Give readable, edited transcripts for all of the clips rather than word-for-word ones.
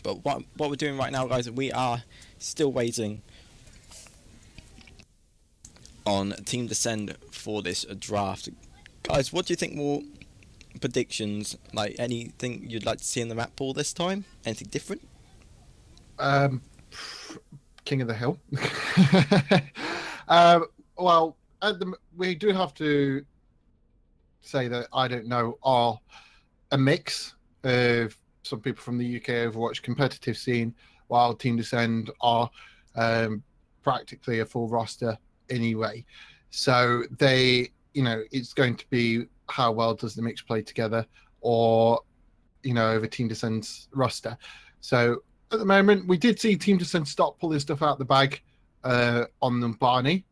But what we're doing right now, guys, we are still waiting on Team Descend for this draft. Guys, what do you think will predictions, like anything you'd like to see in the map pool this time? Anything different? King of the Hill. Well, we do have to say that I don't know are a mix of some people from the UK Overwatch competitive scene, while Team Descend are practically a full roster anyway. So they, it's going to be how well does the mix play together, or over Team Descend's roster. So at the moment, we did see Team Descend start pulling stuff out the bag on Numbani.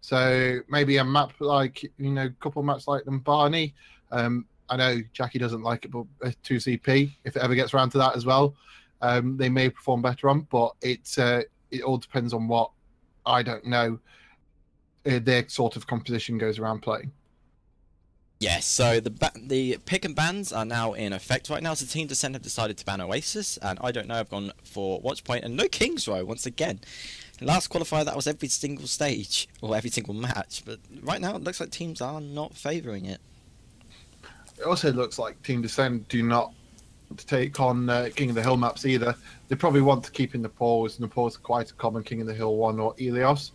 So maybe a map like, a couple of maps like Numbani. I know Jackie doesn't like it, but 2CP, if it ever gets around to that as well, they may perform better on. But it all depends on what, I don't know, their sort of composition goes around playing. Yes, so the pick and bans are now in effect right now. So Team Descent have decided to ban Oasis, and I don't know, I've gone for Watchpoint, and no King's Row once again. Last qualifier, that was every single stage, or every single match, but right now it looks like teams are not favouring it. It also looks like Team Descent do not want to take on King of the Hill maps either. They probably want to keep in Nepal's. Nepal's quite a common King of the Hill one, or Elios.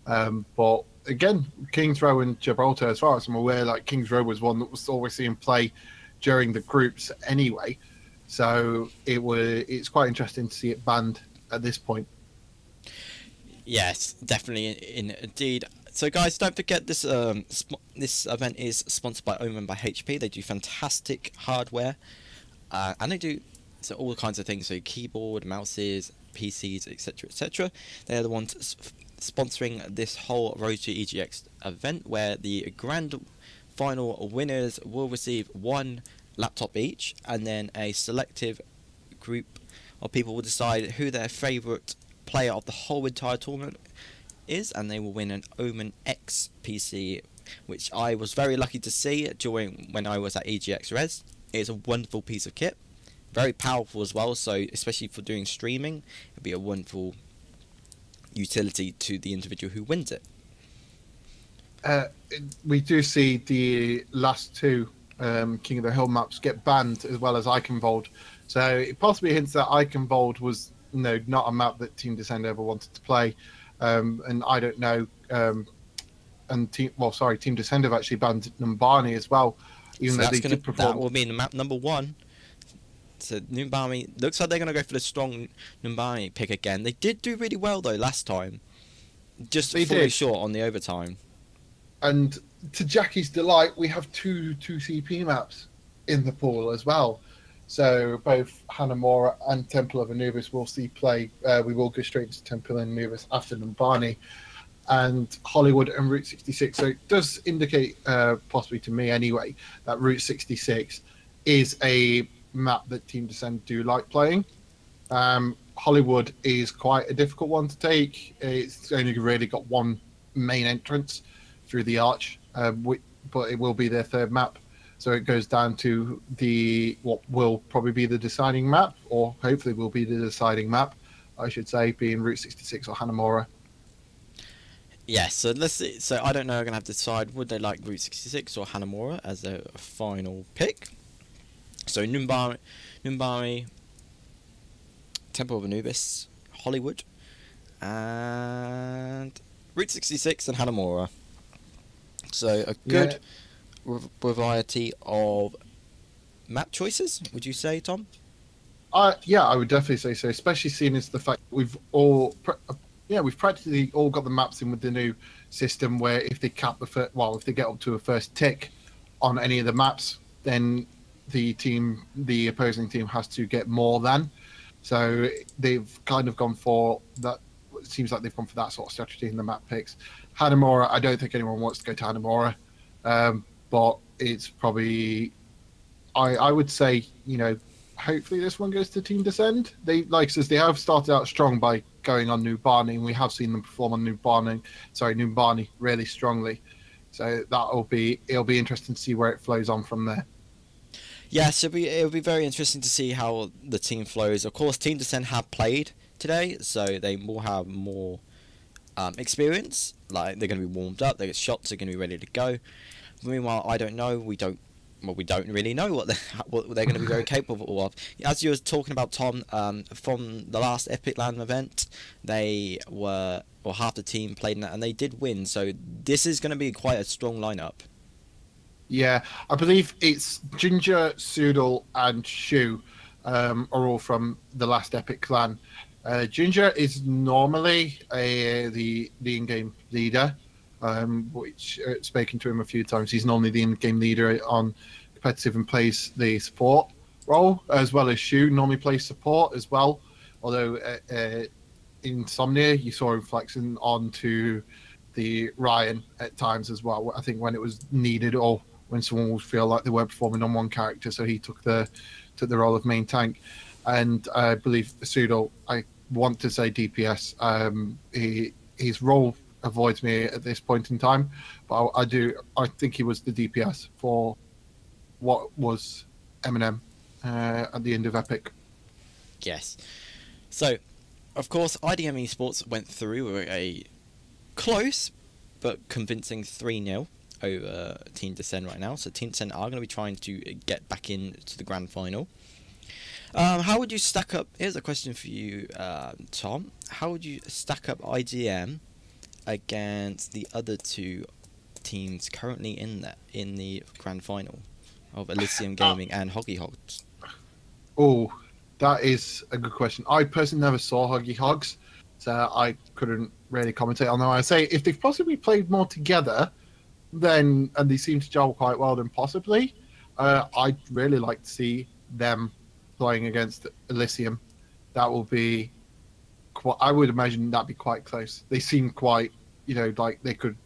But again, King's Row and Gibraltar, as far as I'm aware, like King's Row was one that was always seen play during the groups anyway. So it's quite interesting to see it banned at this point. Yes, definitely, indeed. So guys, don't forget this this event is sponsored by Omen by HP. They do fantastic hardware, and they do all kinds of things. So keyboard, mouses, PCs, etc., etc. They're the ones sponsoring this whole Road to EGX event, where the grand final winners will receive one laptop each, and then a selective group of people will decide who their favourite player of the whole entire tournament is, and they will win an Omen X PC, which I was very lucky to see when I was at EGX Res. It's a wonderful piece of kit, very powerful as well, so especially for doing streaming, it'd be a wonderful utility to the individual who wins it. We do see the last two King of the Hill maps get banned, as well as Iconvold. So it possibly hints that Iconvold was not a map that Team Descend ever wanted to play. And I don't know. Team Descend have actually banned Numbani as well, even though they did perform. That will be in map number 1. So Numbani looks like they're going to go for the strong Numbani pick again. They did do really well though last time, just falling short on the overtime. And to Jackie's delight, we have two CP maps in the pool as well. So both Hanamura and Temple of Anubis will see play. We will go straight into Temple of Anubis after Numbani, and Hollywood and Route 66. So it does indicate, possibly to me anyway, that Route 66 is a map that Team Descend do like playing. Hollywood is quite a difficult one to take. It's only really got one main entrance through the arch, but it will be their third map. So it goes down to what will probably be the deciding map, or hopefully will be the deciding map, I should say, being Route 66 or Hanamura. Yes, so let's see. So I don't know, I'm going to have to decide, would they like Route 66 or Hanamura as their final pick? So Numbani, Temple of Anubis, Hollywood, and Route 66 and Hanamura. So a good variety of map choices, would you say, Tom? Yeah, I would definitely say so, especially seeing as the fact we've practically all got the maps in with the new system, where if they cap if they get up to a first tick on any of the maps, then the opposing team has to get more than. So they've kind of gone for that. It seems like they've gone for that sort of strategy in the map picks. Hanamura, I don't think anyone wants to go to Hanamura, but it's probably, I would say, hopefully this one goes to Team Descend. They have started out strong by going on Numbani, and we have seen them perform on Numbani really strongly. So it'll be interesting to see where it flows on from there. Yes, it'll be very interesting to see how the team flows. Of course, Team Descent have played today, so they will have more experience. Like, they're going to be warmed up, their shots are going to be ready to go. Meanwhile, I don't know. We don't really know what they're going to be very capable of. As you were talking about, Tom, from the last Epic Land event, they were, or half the team played in that, and they did win. So this is going to be quite a strong lineup. Yeah, I believe it's Ginger, Soodle, and Shu are all from the last Epic Clan. Ginger is normally the in-game leader, which spoken to him a few times. He's normally the in-game leader on competitive and plays the support role, as well as Shu normally plays support as well. Although Insomnia, you saw him flexing onto the Ryan at times as well. I think when it was needed, or when someone would feel like they weren't performing on one character, so he took the role of main tank. And I believe Pseudo, I want to say DPS. His role avoids me at this point in time, but I think he was the DPS for what was Eminem at the end of Epic. Yes. So, of course, IDM Esports went through a close but convincing 3-0 over Team Descent right now. So Team Descent are going to be trying to get back into the grand final. How would you stack up? Here's a question for you, Tom. How would you stack up IDM against the other two teams currently in the grand final of Elysium Gaming and Hoggy Hogs? Oh, that is a good question. I personally never saw Hoggy Hogs, so I couldn't really commentate on that. I say if they've possibly played more together, then and they seem to gel quite well, then possibly. I'd really like to see them playing against Elysium. That will be quite, I would imagine that'd be quite close. They seem quite, like they could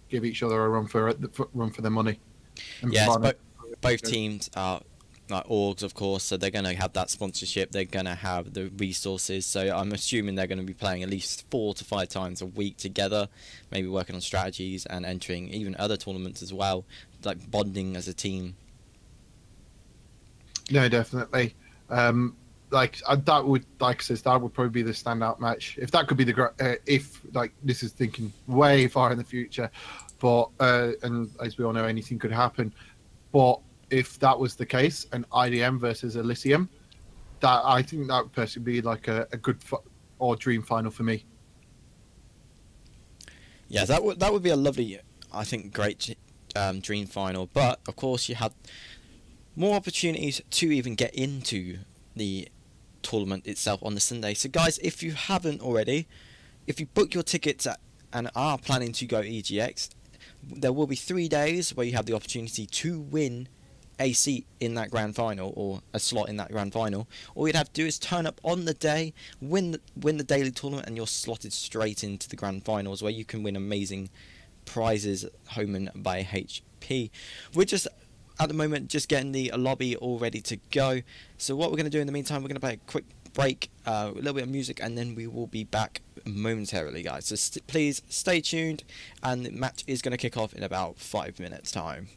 give each other a run for their money. Yes, both teams are like orgs, of course, so they're going to have that sponsorship. They're going to have the resources. So I'm assuming they're going to be playing at least 4 to 5 times a week together, maybe working on strategies and entering even other tournaments as well, like bonding as a team. No, definitely. That would, like I said, that would probably be the standout match. If that could be if this is thinking way far in the future, but and as we all know, anything could happen. But if that was the case, an IDM versus Elysium, that I think that would personally be like a good or dream final for me. Yeah, that would be a lovely, I think, great dream final. But of course, you had more opportunities to even get into the tournament itself on the Sunday. So guys, if you haven't already, if you book your tickets and are planning to go EGX, there will be 3 days where you have the opportunity to win a seat in that grand final, or a slot in that grand final. All you'd have to do is turn up on the day, win the daily tournament, and you're slotted straight into the grand finals, where you can win amazing prizes home and by HP. We're just at the moment just getting the lobby all ready to go. So what we're going to do in the meantime, we're going to play a quick break, a little bit of music, and then we will be back momentarily, guys. So please stay tuned, and the match is going to kick off in about 5 minutes time.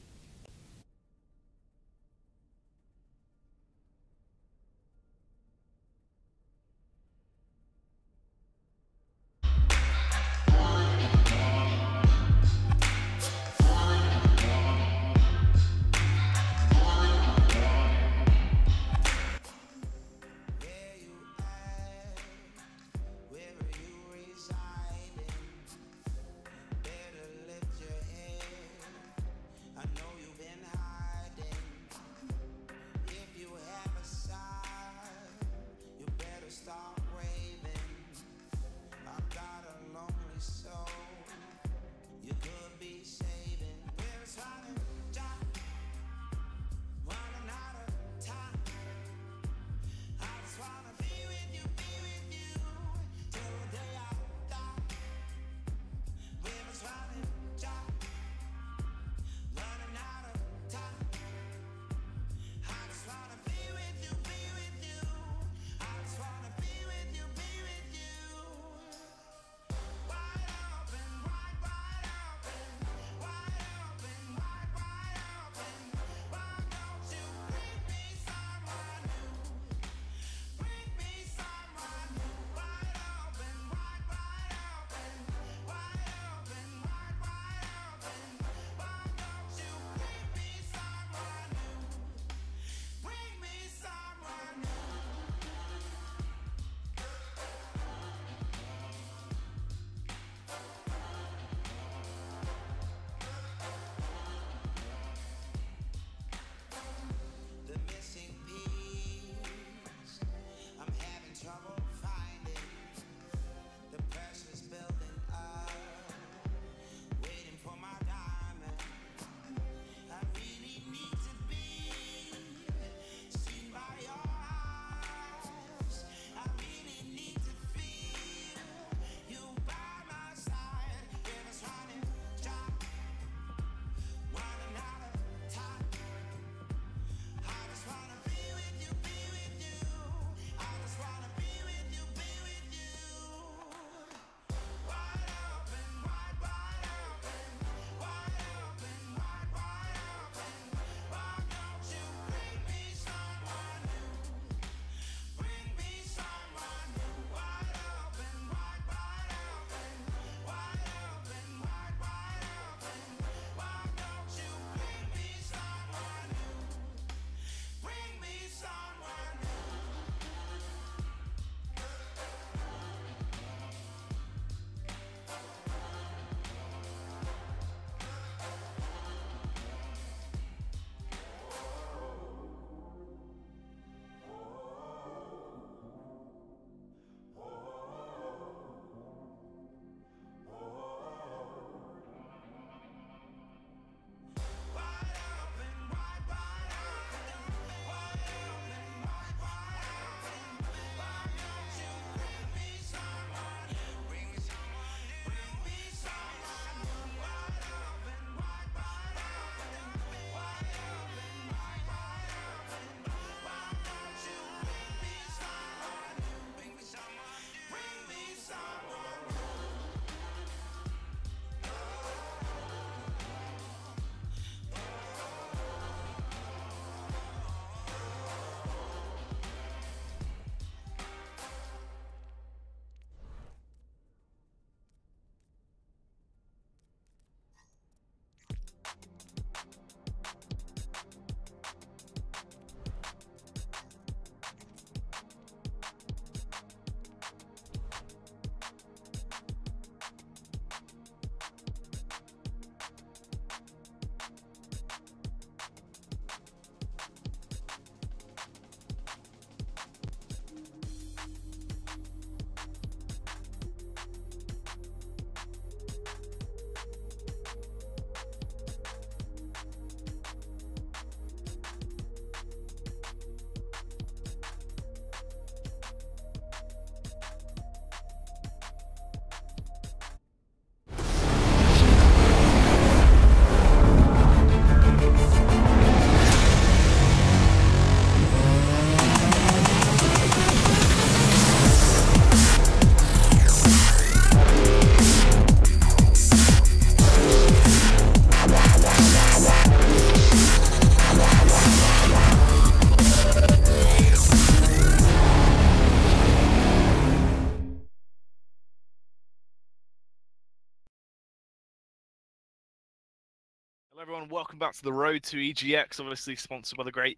Everyone, welcome back to the Road to EGX, obviously sponsored by the great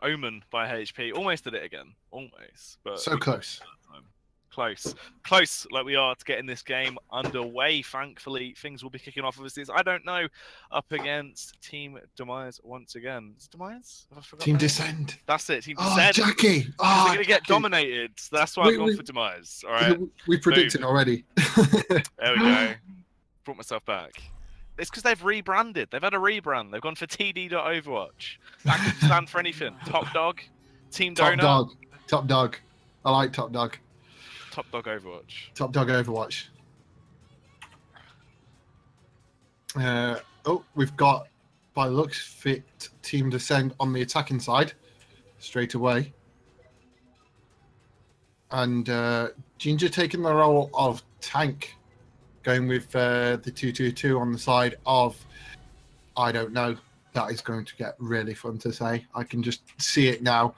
Omen by HP. Almost did it again, almost, but so close. Close like we are to getting this game underway. Thankfully, things will be kicking off. Obviously, I don't know, up against Team Demise once again. Is it Demise? Have I forgot Team that? Descend. That's it, Team Oh, Descend. Jackie. They're going to get dominated. So that's why I've gone for Demise. All right. We predicted already. There we go. Brought myself back. It's because they've rebranded. They've had a rebrand. They've gone for TD.Overwatch. That could stand for anything. Top Dog, Team Donut. Top Dog. I like Top Dog. Top Dog Overwatch. Top Dog Overwatch. Oh, we've got, by the looks fit, Team Descend on the attacking side straight away. And Ginger taking the role of tank, going with the 2-2-2 on the side of, I don't know. That is going to get really fun to say. I can just see it now.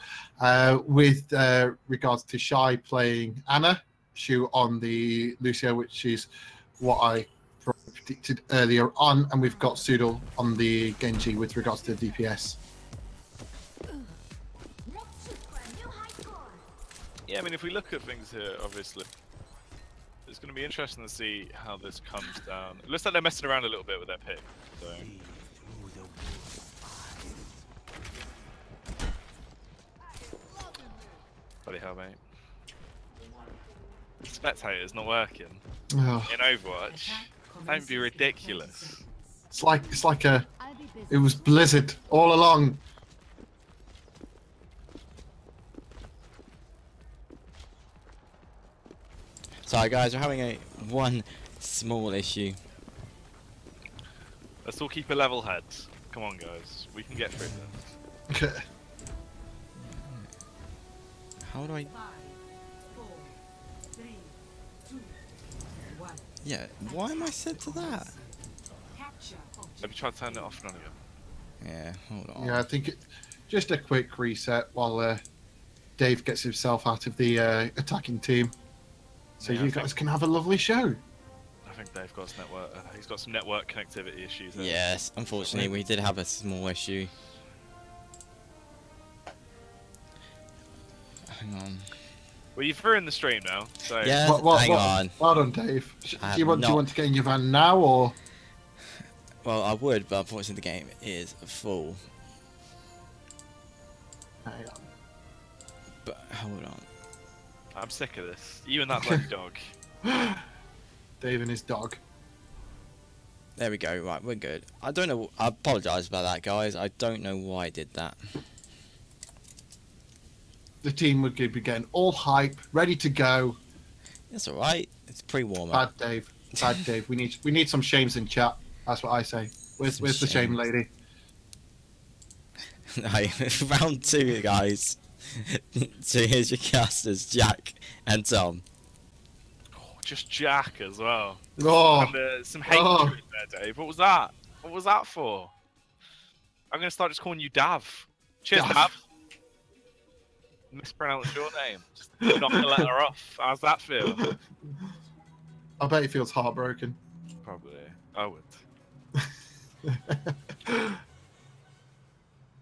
With regards to Shy playing Anna, Shu on the Lucio, which is what I predicted earlier on. And we've got Sudal on the Genji with regards to the DPS. Yeah, I mean, if we look at things here, obviously, it's going to be interesting to see how this comes down. It looks like they're messing around a little bit with their pick. So. Bloody hell, mate. Spectator's not working in Overwatch. Don't be ridiculous. It's like it was Blizzard all along. Sorry guys, we're having one small issue. Let's all keep a level head. Come on guys, we can get through this. How do I... Yeah, why am I set to that? Have you tried to turn it off, none of you? Yeah, hold on. Yeah, I think just a quick reset while Dave gets himself out of the attacking team. So yeah, you guys can have a lovely show. I think Dave got his network. He's got some network connectivity issues. There. Yes, unfortunately, we did have a small issue. Hang on. Well, you've ruined the stream now. So yeah, hang on. Well done, Dave. Do you want to get in your van now, or? Well, I would, but unfortunately, the game is full. Hang on. But hold on. I'm sick of this. You and that bloody dog. Dave and his dog. There we go. Right, we're good. I don't know. I apologise about that, guys. I don't know why I did that. The team would be getting all hype, ready to go. It's all right. It's pre-warm Bad up. Dave. Bad Dave. We need some shames in chat. That's what I say. Where's the shame lady? Round 2, guys. So here's your casters, Jack and Tom. Oh, just Jack as well. Oh, and some hatred there, Dave. What was that? What was that for? I'm gonna start just calling you Dav. Cheers, Dav. Mispronounced your name. Just not gonna let her off. How's that feel? I bet he feels heartbroken. Probably. I would.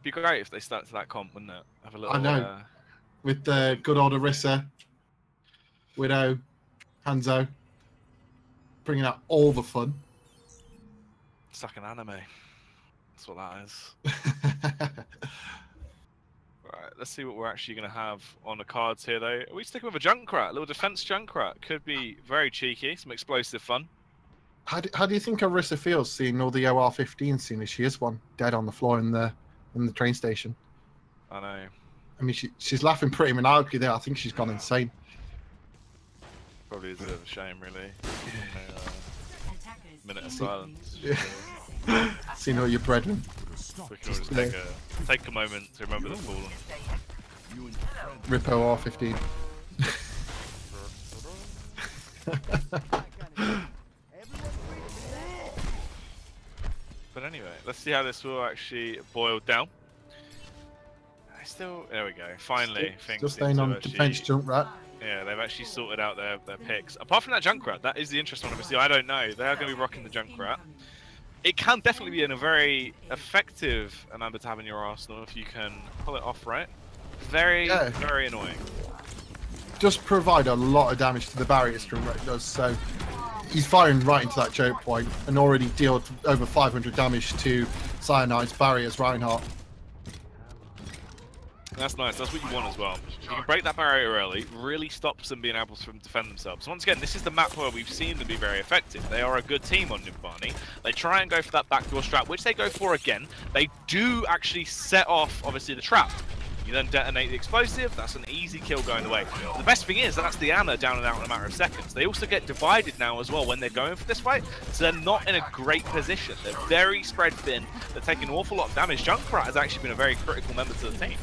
Be great if they stuck to that comp, wouldn't it? Have a little. I know. With the good old Orisa, Widow, Hanzo, bringing out all the fun. It's like an anime. That's what that is. Right, let's see what we're actually going to have on the cards here, though. Are we sticking with a Junkrat? A little defense Junkrat. Could be very cheeky. Some explosive fun. How do you think Orisa feels seeing all the OR-15, seeing as she is one dead on the floor in the train station? I know. I mean, she's laughing pretty maniacally there. I think she's gone insane. Probably is a bit of a shame, really. Minute of silence. Yeah. Seeing all your brethren. We can all just take a moment to remember the fallen. Rip OR-15. But anyway, let's see how this will actually boil down. There we go. Finally, still staying on defense Junkrat. Yeah, they've actually sorted out their picks. Apart from that Junkrat, that is the interesting one. Obviously, I don't know. They are going to be rocking the Junkrat. it can definitely be a very effective member to have in your arsenal if you can pull it off right. Very, very annoying. Just provide a lot of damage to the barrier string that it does. So he's firing right into that choke point and already dealt over 500 damage to Cyanide's barriers, Reinhardt. That's nice. That's what you want as well. You can break that barrier early, really stops them being able to defend themselves. Once again, this is the map where we've seen them be very effective. They are a good team on Numbani. They try and go for that backdoor strat, which they go for again. They do actually set off, obviously, the trap. You then detonate the explosive, that's an easy kill going away. But the best thing is, that's the Ana down and out in a matter of seconds. They also get divided now as well when they're going for this fight, so they're not in a great position. They're very spread thin, they're taking an awful lot of damage. Junkrat has actually been a very critical member to the team.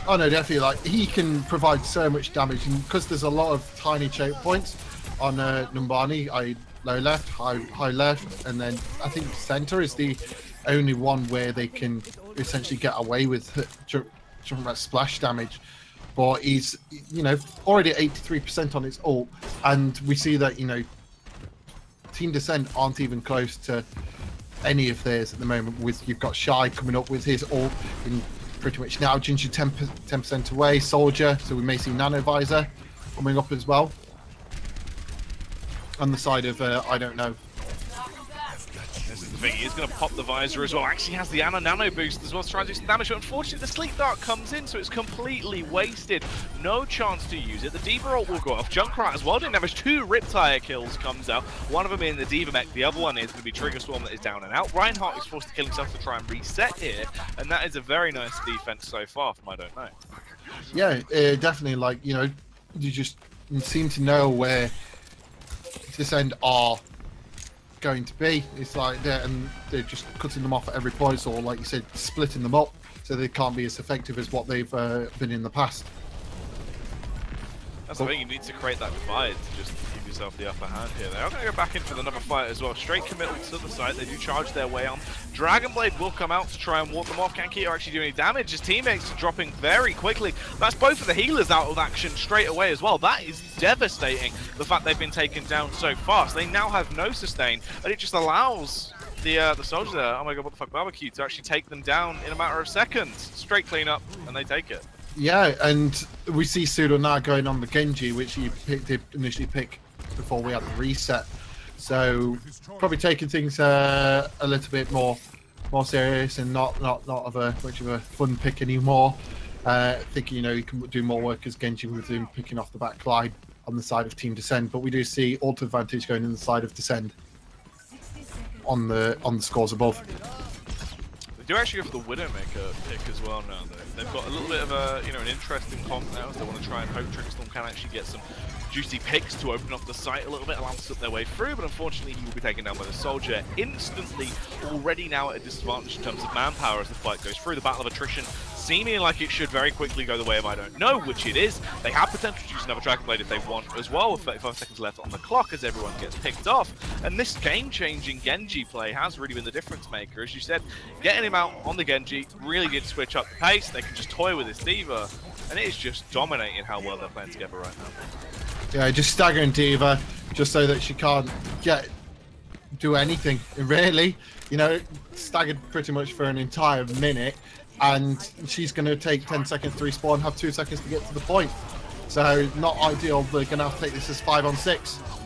Oh no, definitely. Like, he can provide so much damage, and because there's a lot of tiny choke points on Numbani, low left, high left, and then I think center is the only one where they can essentially get away with Junkrat splash damage. But he's, you know, already at 83% on his ult, and we see that, you know, Team Descent aren't even close to any of theirs at the moment. With you've got Shy coming up with his ult in pretty much now. Ginger 10% away. Soldier, so we may see Nano Visor coming up as well. On the side of I don't know. This is the thing, he's going to pop the visor as well. Actually has the Ana Nano boost as well to try and do some damage, but unfortunately the Sleep Dart comes in, so it's completely wasted. No chance to use it. The D.Va ult will go off. Junkrat as well doing damage. 2 Riptire kills comes out. One of them in the D.Va mech, the other one is going to be Trigger Storm that is down and out. Reinhardt is forced to kill himself to try and reset here, and that is a very nice defense so far from I don't know. Yeah, definitely. Like, you know, you just seem to know where Descend are going to be. It's like they're just cutting them off at every point, or like you said, splitting them up so they can't be as effective as what they've been in the past. That's the thing, you need to create that divide to just give yourself the upper hand here. They are going to go back in for another fight as well. Straight committal to the side, they do charge their way on. Dragonblade will come out to try and ward them off. Can't keep actually doing any damage. His teammates are dropping very quickly. That's both of the healers out of action straight away as well. That is devastating, the fact they've been taken down so fast. They now have no sustain, and it just allows the soldier there, oh my god, what the fuck, Barbecue, to actually take them down in a matter of seconds. Straight cleanup, and they take it. Yeah, and we see Pseudo now going on the Genji, which he did initially pick before we had the reset. So probably taking things a little bit more serious and not of a much of a fun pick anymore. Thinking, you know, he can do more work as Genji with him picking off the back line on the side of Team Descend. But we do see ult advantage going in the side of Descend on the scores above. They do actually go for the Widowmaker pick as well now, though. They've got a little bit of a, you know, an interesting comp now, so they want to try and hope Triggerstorm can actually get some juicy picks to open up the site a little bit, allow them to slip their way through, but unfortunately he will be taken down by the Soldier instantly, already now at a disadvantage in terms of manpower as the fight goes through. The battle of attrition seeming like it should very quickly go the way of I don't know, which it is. They have potential to use another Dragon Blade if they want as well, with 35 seconds left on the clock as everyone gets picked off. And this game-changing Genji play has really been the difference maker. As you said, getting him out on the Genji really did switch up the pace. They can just toy with this D.Va, and it is just dominating how well they're playing together right now. Yeah, just staggering D.Va just so that she can't do anything, really. You know, staggered pretty much for an entire minute, and she's going to take 10 seconds to respawn, have 2 seconds to get to the point. So, not ideal. They're going to have to take this as 5-on-6.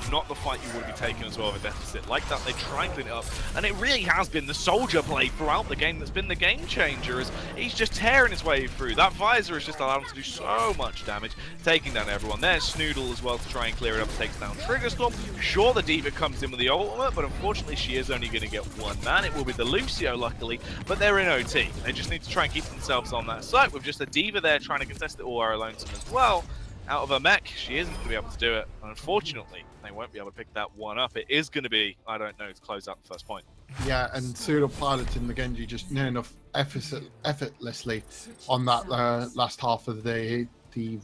Not the fight you would be taking as well with a deficit like that. They try and clean it up, and it really has been the Soldier play throughout the game that's been the game changer, as he's just tearing his way through. That visor has just allowed him to do so much damage, taking down everyone. There's Snoodle as well to try and clear it up, takes down Triggerstorm. Sure, the D.Va comes in with the ultimate, but unfortunately she is only going to get one man. It will be the Lucio, luckily, but they're in OT. They just need to try and keep themselves on that site with just a D.Va there trying to contest it all our lonesome as well. Out of her mech, she isn't going to be able to do it. Unfortunately, they won't be able to pick that one up. It is going to be, I don't know, to close out the first point. Yeah, and Pseudo piloting the Genji just near enough effortlessly on that last half of the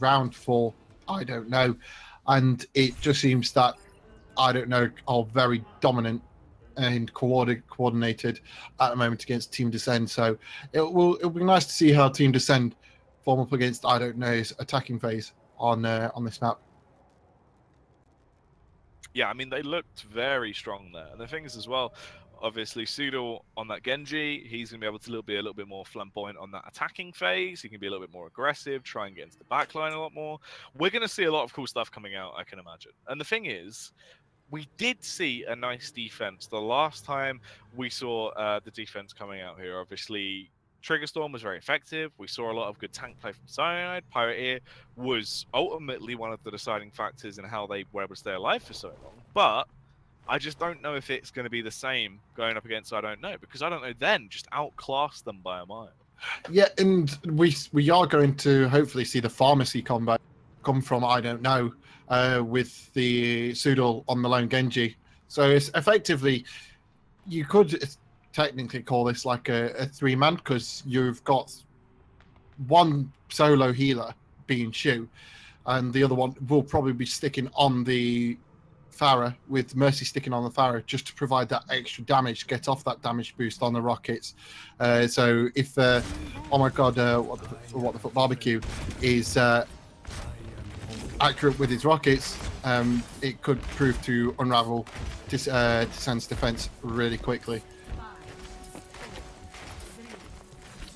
round for I don't know. And it just seems that I don't know are very dominant and coordinated at the moment against Team Descend. So it'll be nice to see how Team Descend form up against I don't know's attacking phase on this map. Yeah, I mean, they looked very strong there. And the thing is as well, obviously, Sudol on that Genji, he's going to be able to be a little bit more flamboyant on that attacking phase. He can be a little bit more aggressive, try and get into the backline a lot more. We're going to see a lot of cool stuff coming out, I can imagine. And the thing is, we did see a nice defense the last time we saw the defense coming out here. Obviously, Trigger Storm was very effective. We saw a lot of good tank play from Cyanide. Pirate Ear was ultimately one of the deciding factors in how they were able to stay alive for so long. But I just don't know if it's going to be the same going up against I Don't Know, because I Don't Know then just outclassed them by a mile. Yeah, and we are going to hopefully see the pharmacy combat come from I Don't Know with the Sudol on the lone Genji. So it's effectively, you could technically call this like a three-man, because you've got one solo healer being Shu, and the other one will probably be sticking on the Pharah, with Mercy sticking on the Pharah just to provide that extra damage, get off that damage boost on the rockets. So if, oh my god, what the fuck barbecue is accurate with his rockets, it could prove to unravel Descent's defense really quickly.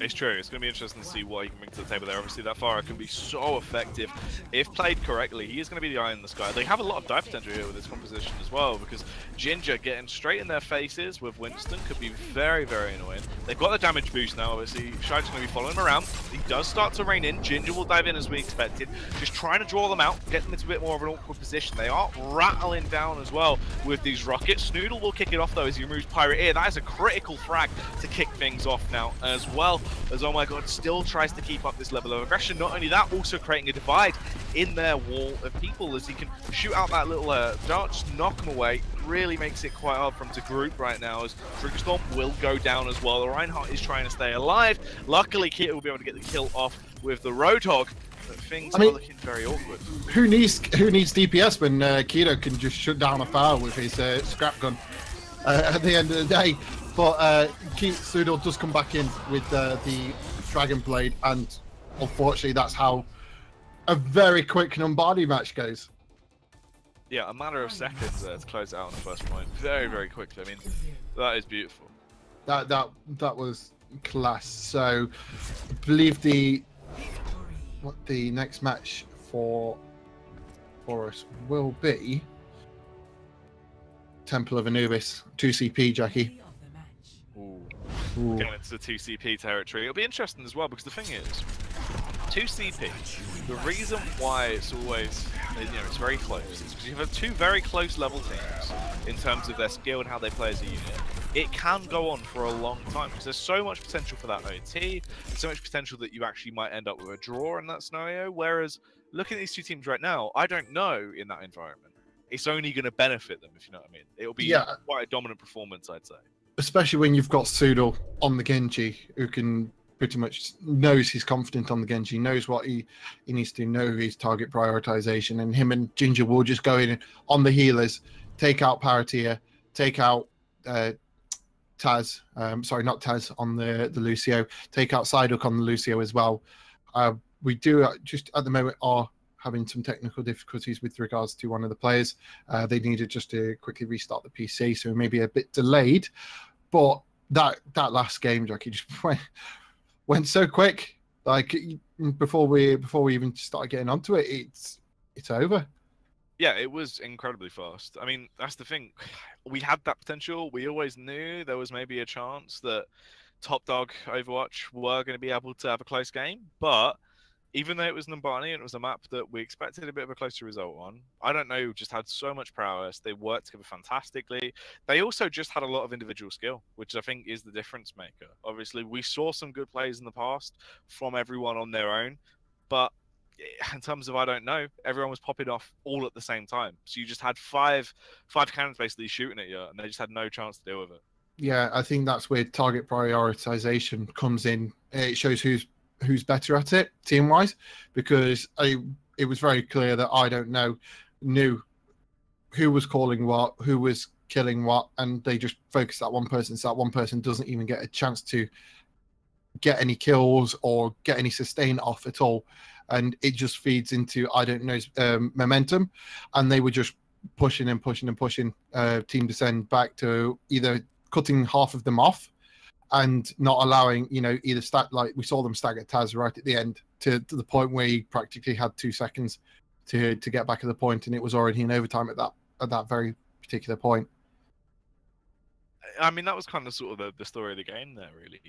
It's true. It's going to be interesting to see what he can bring to the table there. Obviously, that Pharah can be so effective if played correctly. He is going to be the eye in the sky. They have a lot of dive potential here with this composition as well, because Ginger getting straight in their faces with Winston could be very, very annoying. They've got the damage boost now, obviously. Shine's going to be following him around. He does start to rein in. Ginger will dive in as we expected. Just trying to draw them out, get them into a bit more of an awkward position. They are rattling down as well with these rockets. Snoodle will kick it off, though, as he removes Pirate Ear. That is a critical frag to kick things off now as well. As oh my god, still tries to keep up this level of aggression. Not only that, also creating a divide in their wall of people as he can shoot out that little dart, just knock them away. Really makes it quite hard for him to group right now, as Trigger Storm will go down as well. Reinhardt is trying to stay alive. Luckily, Keto will be able to get the kill off with the Roadhog, but things are looking very awkward. Who needs DPS when Keto can just shut down a fire with his scrap gun at the end of the day? But Sudol does come back in with the Dragon Blade, and unfortunately that's how a very quick Numbani match goes. Yeah, a matter of seconds to close it out on the first point. Very, very quickly. I mean, that is beautiful. That was class. So I believe the next match for us will be Temple of Anubis 2CP, Jackie. Ooh. Getting into the 2CP territory. It'll be interesting as well, because the thing is, 2CP, the reason why it's always, it's very close, is because you have two very close level teams in terms of their skill and how they play as a unit. It can go on for a long time, because there's so much potential for that OT, so much potential that you actually might end up with a draw in that scenario, whereas looking at these two teams right now, I don't know in that environment. It's only going to benefit them, if you know what I mean. It'll be quite a dominant performance, I'd say. Especially when you've got Sudol on the Genji, who can pretty much knows he's confident on the Genji, knows what he needs to know his target prioritization, and him and Ginger will just go in on the healers, take out Paratia, take out Taz, sorry, not Taz, on the Lucio, take out Psyduck on the Lucio as well. We do just at the moment are having some technical difficulties with regards to one of the players. They needed just to quickly restart the PC, so maybe a bit delayed. But that last game, Jackie, just went so quick. Like before we even started getting onto it, it's over. Yeah, it was incredibly fast. I mean, that's the thing. We had that potential. We always knew there was maybe a chance that Top Dog Overwatch were going to be able to have a close game, but even though it was Numbani and it was a map that we expected a bit of a closer result on, I Don't Know just had so much prowess. They worked together fantastically. They also just had a lot of individual skill, which I think is the difference maker. Obviously, we saw some good plays in the past from everyone on their own, but in terms of I Don't Know, everyone was popping off all at the same time. So you just had five cannons basically shooting at you, and they just had no chance to deal with it. Yeah, I think that's where target prioritization comes in. It shows who's better at it team-wise, because it was very clear that I Don't Know knew who was calling what, who was killing what, and they just focused that one person, so that one person doesn't even get a chance to get any kills or get any sustain off at all, and it just feeds into I Don't Know's momentum, and they were just pushing and pushing and pushing Team Descend back to either cutting half of them off and not allowing, either like we saw them stagger Taz right at the end to the point where he practically had 2 seconds to get back at the point, and it was already in overtime at that very particular point. I mean, that was kind of sort of the story of the game there, really.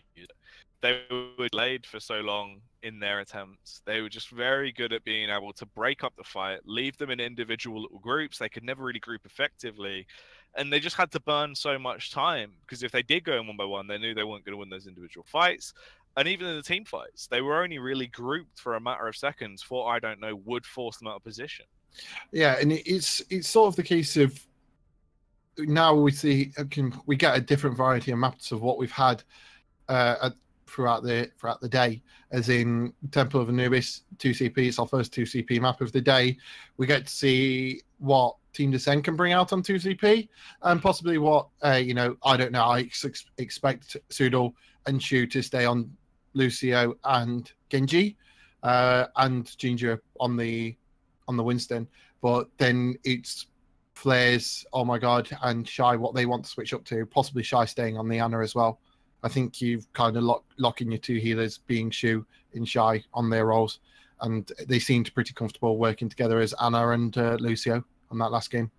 They were delayed for so long in their attempts. They were just very good at being able to break up the fight, leave them in individual little groups. They could never really group effectively. And they just had to burn so much time, because if they did go in one by one, they knew they weren't going to win those individual fights. And even in the team fights, they were only really grouped for a matter of seconds for, I don't know, would force them out of position. Yeah, and it's sort of the case of now we get a different variety of maps of what we've had throughout the day, as in Temple of Anubis 2CP. It's our first 2CP map of the day. We get to see what Team Descent can bring out on 2CP, and possibly what I don't know. I expect Sudol and Shu to stay on Lucio and Genji, and Ginger on the Winston. But then it's Flares, oh my god, and Shy, what they want to switch up to. Possibly Shy staying on the Ana as well. I think you've kind of locking your 2 healers being Shu and Shy on their roles, and they seemed pretty comfortable working together as Ana and Lucio on that last game.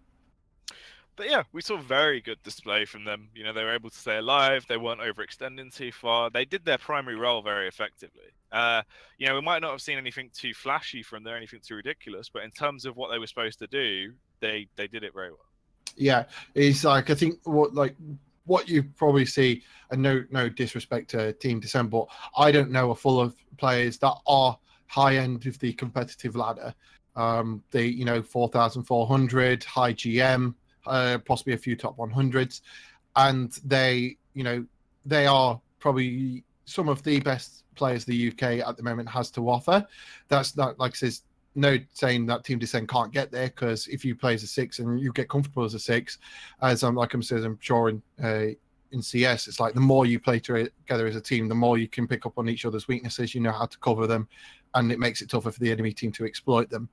But yeah, we saw very good display from them. They were able to stay alive. They weren't overextending too far. They did their primary role very effectively. We might not have seen anything too flashy from there, anything too ridiculous, but in terms of what they were supposed to do, they did it very well. Yeah, it's like, I think what you probably see, and no disrespect to Team Descent, but I don't know a full of players that are high end of the competitive ladder. 4,400 high GM, possibly a few top 100s, and they are probably some of the best players the UK at the moment has to offer. That's not like says no saying that Team Descent can't get there, because if you play as a 6 and you get comfortable as a 6, as I'm sure in CS, it's like the more you play together as a team, the more you can pick up on each other's weaknesses. You know how to cover them, and it makes it tougher for the enemy team to exploit them.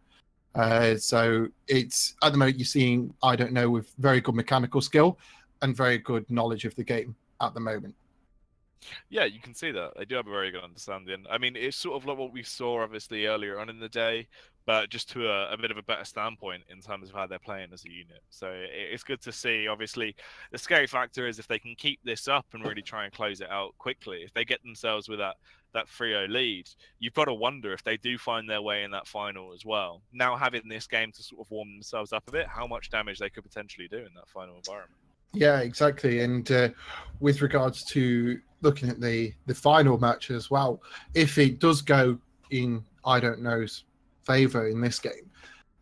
So it's at the moment you're seeing, I don't know, with very good mechanical skill and very good knowledge of the game at the moment. Yeah, you can see that. They do have a very good understanding. I mean, it's sort of like what we saw, obviously, earlier on in the day, but just to a bit of a better standpoint in terms of how they're playing as a unit. So it's good to see. Obviously, the scary factor is if they can keep this up and really try and close it out quickly, if they get themselves with that 3-0 lead, you've got to wonder if they do find their way in that final as well. Now having this game to sort of warm themselves up a bit, how much damage they could potentially do in that final environment. Yeah, exactly. And with regards to looking at the final match as well, if it does go in I don't know's favour in this game,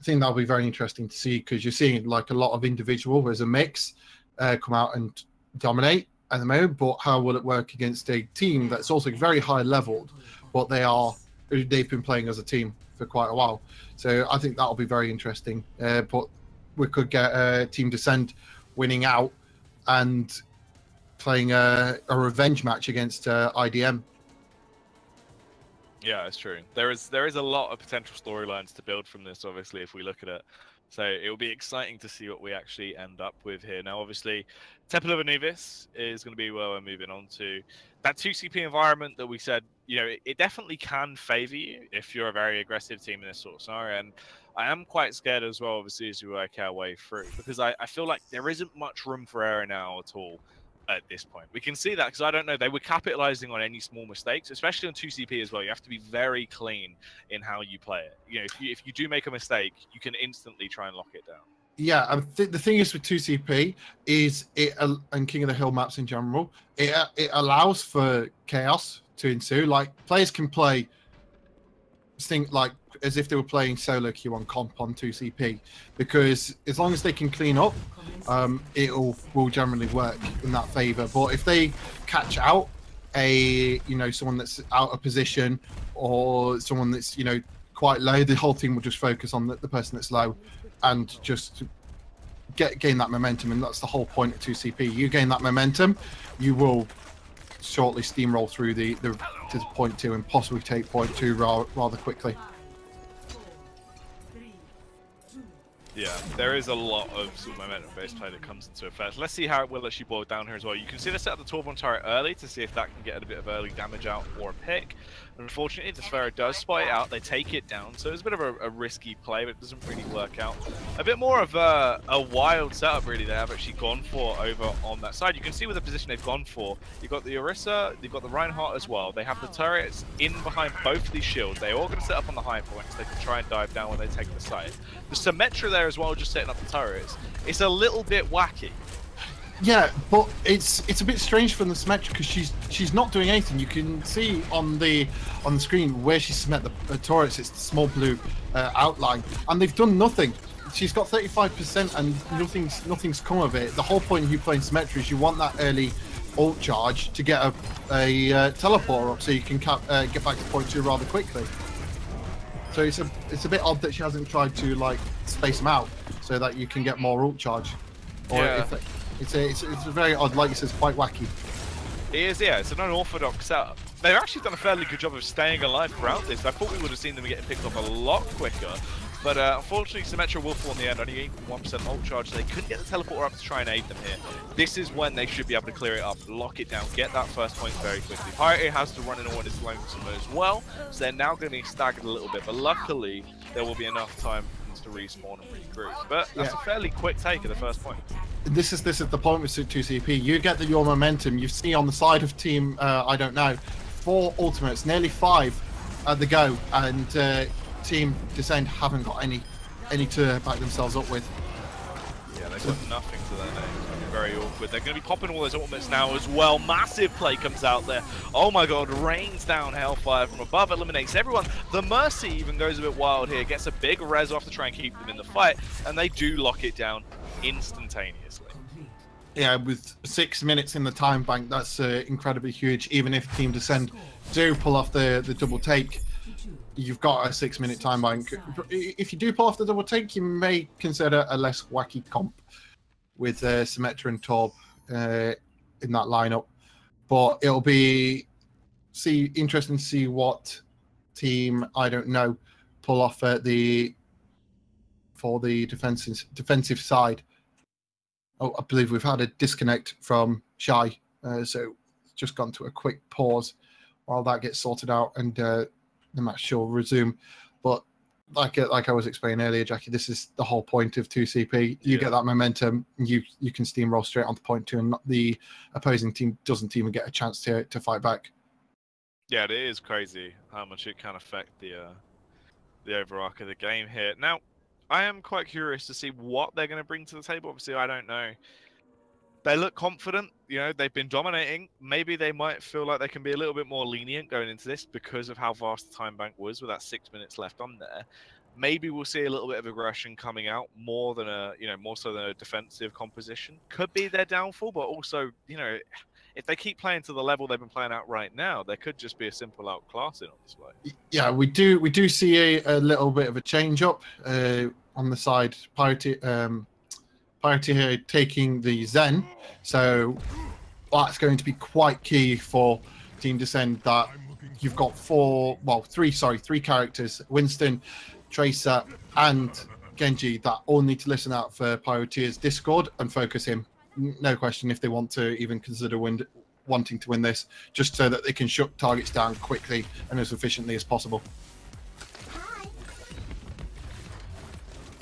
I think that'll be very interesting to see, because you're seeing like a lot of individual as a mix come out and dominate at the moment. But how will it work against a team that's also very high leveled, but they've been playing as a team for quite a while? So I think that'll be very interesting. But we could get Team Descent winning out and playing a revenge match against IDM. Yeah, it's true. There is a lot of potential storylines to build from this, obviously, if we look at it. So it will be exciting to see what we actually end up with here. Now, obviously, Temple of Anubis is going to be where we're moving on to. That 2CP environment that we said, it definitely can favour you if you're a very aggressive team in this sort of scenario. And I am quite scared as well, obviously, as we work our way through, because I feel like there isn't much room for error now at all at this point. We can see that because I don't know, they were capitalizing on any small mistakes, especially on 2CP as well. You have to be very clean in how you play it. If you do make a mistake, you can instantly try and lock it down. Yeah, the thing is with 2CP is and King of the Hill maps in general, it allows for chaos to ensue. Like players can play like as if they were playing solo queue on comp on 2CP, because as long as they can clean up, it will generally work in that favor. But if they catch out someone that's out of position, or someone that's quite low, the whole team will just focus on the person that's low and just gain that momentum. And that's the whole point of 2CP. You gain that momentum, you will shortly steamroll through to point 2 and possibly take point 2 rather quickly. Yeah, there is a lot of sort of momentum-based play that comes into effect. Let's see how it will actually boil down here as well. You can see they set up the 12-1 turret early to see if that can get a bit of early damage out or a pick. Unfortunately, the Sphero does spot it out. They take it down, so it's a bit of a risky play, but it doesn't really work out. A bit more of a wild setup, really, they have actually gone for over on that side. You can see with the position they've gone for. You've got the Orisa, you've got the Reinhardt as well. They have the turrets in behind both of these shields. They're all going to set up on the high points. They can try and dive down when they take the site. The Symmetra there as well, just setting up the turrets. It's a little bit wacky. Yeah, but it's a bit strange from the Symmetra because she's not doing anything. You can see on the screen where she cement the turrets. It's the small blue outline, and they've done nothing. She's got 35% and nothing's come of it. The whole point of you playing Symmetra is you want that early ult charge to get a teleporter up so you can get back to point 2 rather quickly. So it's a bit odd that she hasn't tried to like space them out so that you can get more ult charge. Or yeah. It's a very odd, like you said, it's quite wacky. It is, yeah. It's an unorthodox setup. They've actually done a fairly good job of staying alive throughout this. I thought we would have seen them getting picked off a lot quicker. But unfortunately, Symmetra will fall in the end, only 1% ult charge, so they couldn't get the teleporter up to try and aid them here. This is when they should be able to clear it up, lock it down, get that first point very quickly. Pirate has to run in on its lonesome as well, so they're now going to be staggered a little bit, but luckily, there will be enough time to respawn and regroup. But that's a fairly quick take of the first point. This is the point with 2CP. You get your momentum. You see on the side of team, I don't know, 4 ultimates, nearly 5 at the go, and Team Descend haven't got any to back themselves up with. Yeah, they've got nothing to their name. It's going to be very awkward. They're going to be popping all those ultimates now as well. Massive play comes out there. Oh my god, rains down Hellfire from above, eliminates everyone. The Mercy even goes a bit wild here, gets a big res off to try and keep them in the fight, and they do lock it down instantaneously. Yeah, with 6 minutes in the time bank, that's incredibly huge. Even if Team Descend do pull off the double take, you've got a 6-minute time bank. If you do pull off the double take, you may consider a less wacky comp with Symmetra and Torb in that lineup. But it'll be interesting to see what team, I don't know, pull off for the defensive side. Oh, I believe we've had a disconnect from Shy, so just gone to a quick pause while that gets sorted out, and the match will resume. But like I was explaining earlier, Jackie, this is the whole point of 2CP. You get that momentum, you can steamroll straight onto point 2, and the opposing team doesn't even get a chance to fight back. Yeah, it is crazy how much it can affect the overarch of the game here. Now, I am quite curious to see what they're going to bring to the table. Obviously, I don't know. They look confident, you know, they've been dominating. Maybe they might feel like they can be a little bit more lenient going into this because of how vast the time bank was with that 6 minutes left on there. Maybe we'll see a little bit of aggression coming out more than more so than a defensive composition. Could be their downfall, but also, you know, if they keep playing to the level they've been playing at right now, there could just be a simple outclassing on display. Yeah, we do see a little bit of a change up on the side. Parity here taking the Zen, so that's going to be quite key for Team Descend. That you've got three characters: Winston, Tracer, and Genji that all need to listen out for Pyroteer's Discord and focus him. No question if they want to even consider wanting to win this, just so that they can shut targets down quickly and as efficiently as possible.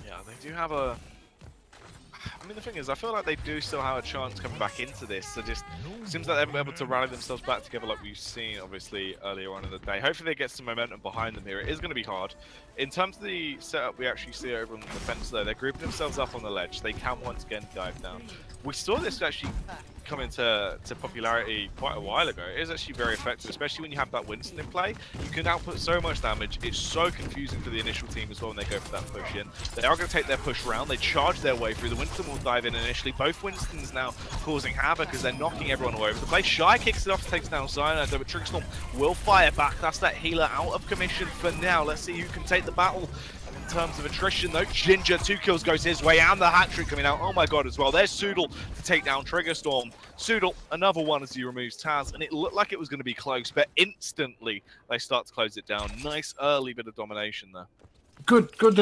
Yeah, they do have a... I mean, the thing is, I feel like they do still have a chance coming back into this. It just seems like they've been able to rally themselves back together like we've seen, obviously, earlier on in the day. Hopefully they get some momentum behind them here. It is going to be hard. In terms of the setup we actually see over on the defense, though, they're grouping themselves up on the ledge. They can once again dive down. We saw this actually come into popularity quite a while ago. It is actually very effective, especially when you have that Winston in play. You can output so much damage. It's so confusing for the initial team as well when they go for that push in. They are going to take their push round. They charge their way through. The Winston will dive in initially. Both Winstons now causing havoc as they're knocking everyone all over the place. Shy kicks it off, takes down Cyanide, but Trickstorm will fire back. That's that healer out of commission for now. Let's see who can take the battle. In terms of attrition, though, Ginger, 2 kills goes his way, and the hat-trick coming out. Oh my god, as well. There's Soodle to take down Triggerstorm. Soodle, another one as he removes Taz, and it looked like it was going to be close, but instantly they start to close it down. Nice early bit of domination there. good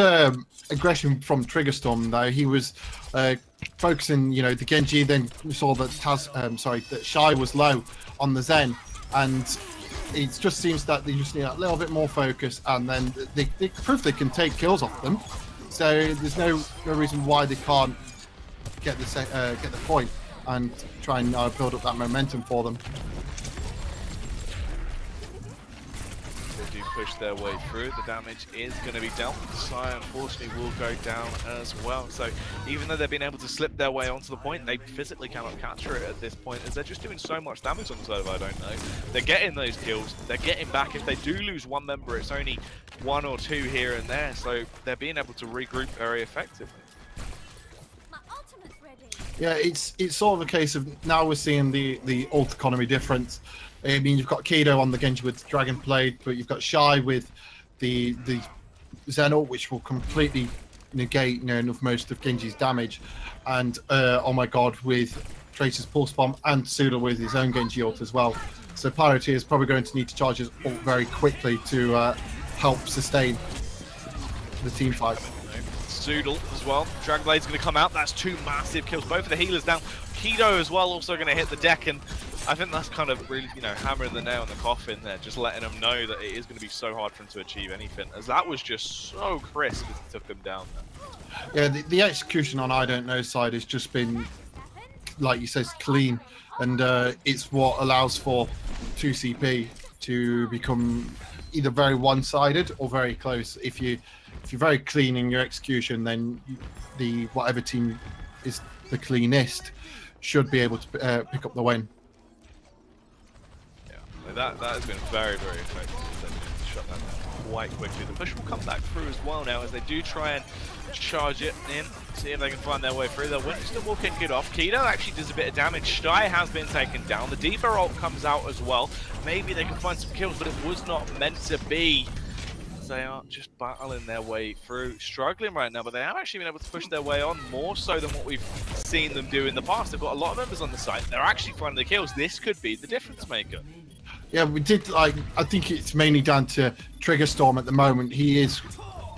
aggression from Trigger Storm though. He was focusing, you know, the Genji. Then we saw that that Shy was low on the Zen, and it just seems that they just need a little bit more focus, and then they prove they can take kills off them. So there's no reason why they can't get the point and try and build up that momentum for them. They do push their way through. The damage is going to be dealt. Sai, unfortunately, will go down as well. So even though they've been able to slip their way onto the point, they physically cannot capture it at this point, as they're just doing so much damage on the side of I don't know. They're getting those kills. They're getting back. If they do lose one member, it's only 1 or 2 here and there. So they're being able to regroup very effectively. Yeah, it's sort of a case of now we're seeing the ult economy difference. I mean, you've got Kido on the Genji with Dragon Blade, but you've got Shy with the Zen ult, which will completely negate, enough most of Genji's damage. And oh my god, with Tracer's Pulse Bomb and Suda with his own Genji ult as well. So Pyro is probably going to need to charge his ult very quickly to help sustain the team fight. Zoodle as well. Dragon Blade's going to come out. That's 2 massive kills. Both of the healers down. Kido as well, also going to hit the deck, and I think that's kind of really, hammering the nail in the coffin there, just letting them know that it is going to be so hard for them to achieve anything, as that was just so crisp as it took them down there. Yeah, the execution on I don't know side has just been, like you said, clean, and it's what allows for 2CP to become either very one-sided or very close. If you're very clean in your execution, then whatever team is the cleanest should be able to pick up the win. Yeah, that has been very, very effective. They've shut that down quite quickly. The push will come back through as well now as they do try and charge it in, see if they can find their way through. The Winston will kick it off. Kido actually does a bit of damage. Shy has been taken down. The D.Va ult comes out as well. Maybe they can find some kills, but it was not meant to be. They are just battling their way through, struggling right now, but they have actually been able to push their way on more so than what we've seen them do in the past. They've got a lot of members on the site. They're actually finding the kills. This could be the difference maker. Yeah, we did. I think it's mainly down to Trigger Storm at the moment. He is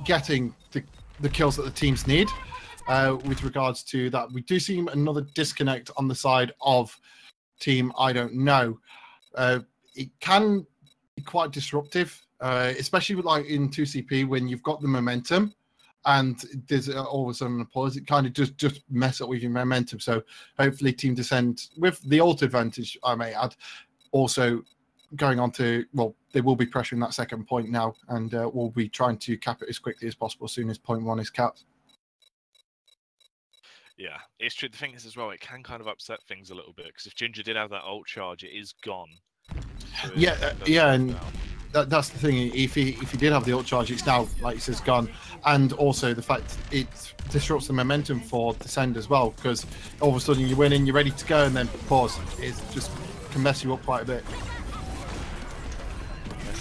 getting the kills that the teams need. With regards to that, we do see another disconnect on the side of team I don't know. It can be quite disruptive. Especially with like in 2CP when you've got the momentum and there's all of a sudden a pause, it kind of just mess up with your momentum. So hopefully Team Descent, with the ult advantage I may add, also going on to, well, they will be pressuring that second point now, and we'll be trying to cap it as quickly as possible as soon as point 1 is capped. Yeah, it's true. The thing is as well, it can kind of upset things a little bit, because if Ginger did have that ult charge, it is gone. So yeah, and that's the thing. If he did have the ult charge, it's now, like he says, gone. And also the fact it disrupts the momentum for Descend as well, because all of a sudden you win in, you're ready to go, and then pause. It just can mess you up quite a bit.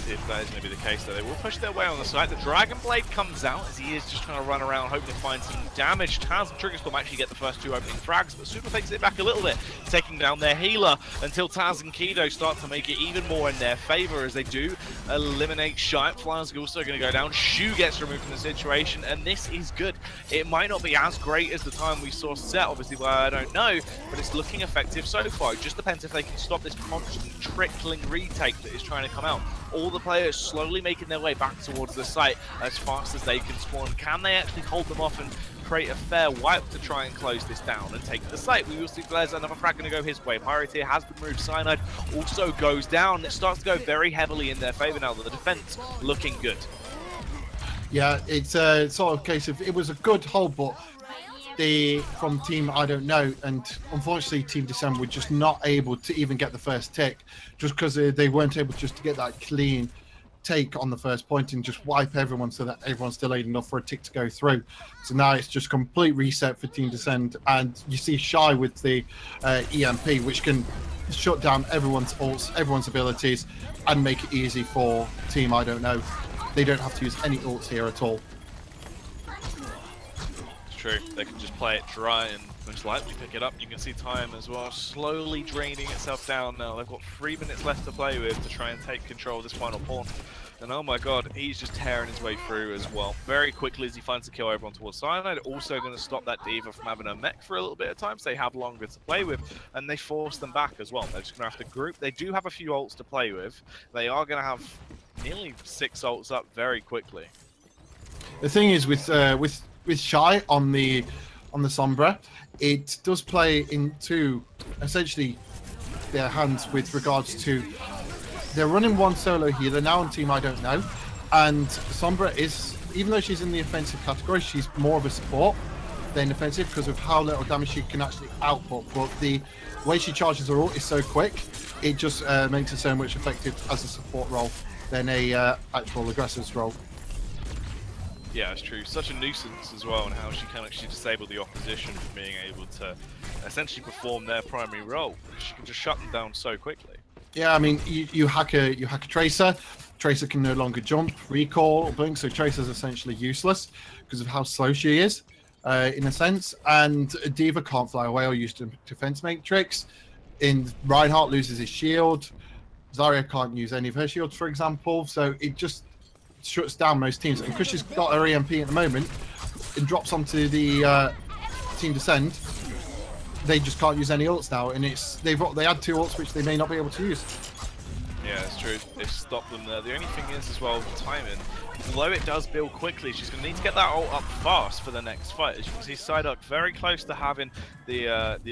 If that is going to be the case, though, they will push their way on the side. The Dragon Blade comes out as he is just trying to run around, hoping to find some damage. Taz and Trigger Storm actually get the first 2 opening frags, but Super takes it back a little bit, taking down their healer until Taz and Kido start to make it even more in their favor as they do eliminate Shy. Flyers also going to go down. Shu gets removed from the situation, and this is good. It might not be as great as the time we saw Set, obviously, well, I don't know, but it's looking effective so far. It just depends if they can stop this constant trickling retake that is trying to come out. All the players slowly making their way back towards the site as fast as they can spawn. Can they actually hold them off and create a fair wipe to try and close this down and take the site? We will see there's another frag going to go his way. Pirateer has been moved. Cyanide also goes down. It starts to go very heavily in their favor now. The defense looking good. Yeah, it's a sort of case of it was a good hold, but from team I don't know, and unfortunately Team December were just not able to even get the first tick, just because they weren't able just to get that clean take on the first point and just wipe everyone so that everyone's delayed enough for a tick to go through. So now it's just complete reset for Team Descend, and you see Shy with the EMP, which can shut down everyone's ults, everyone's abilities, and make it easy for Team I don't know. They don't have to use any ults here at all. True, they can just play it dry and most likely pick it up. You can see time as well slowly draining itself down now. They've got 3 minutes left to play with to try and take control of this final pawn And oh my god, he's just tearing his way through as well. Very quickly as he finds the kill over on towards Cyanide. Also going to stop that D.Va from having a mech for a little bit of time, so they have longer to play with. And they force them back as well. They're just going to have to group. They do have a few ults to play with. They are going to have nearly 6 ults up very quickly. The thing is with Shy on the Sombra, it does play into essentially their hands with regards to they're running one solo here. They're now on team I don't know, and Sombra is, even though she's in the offensive category, she's more of a support than offensive because of how little damage she can actually output. But the way she charges her ult is so quick, it just makes her so much effective as a support role than a actual aggressor's role. Yeah, it's true. Such a nuisance as well, and how she can actually disable the opposition from being able to essentially perform their primary role. She can just shut them down so quickly. Yeah, I mean, you hack a Tracer. Tracer can no longer jump, recall, or blink, so Tracer's essentially useless because of how slow she is, in a sense. And D.Va can't fly away or use defense matrix. Reinhardt loses his shield. Zarya can't use any of her shields, for example. So it just shuts down most teams. And because she's got her EMP at the moment and drops onto the Team Descend, they just can't use any ults now, and they had 2 ults which they may not be able to use. Yeah, it's true. They've stopped them there. The only thing is as well, timing. Although it does build quickly, she's going to need to get that ult up fast for the next fight. As you can see, Psyduck very close to having the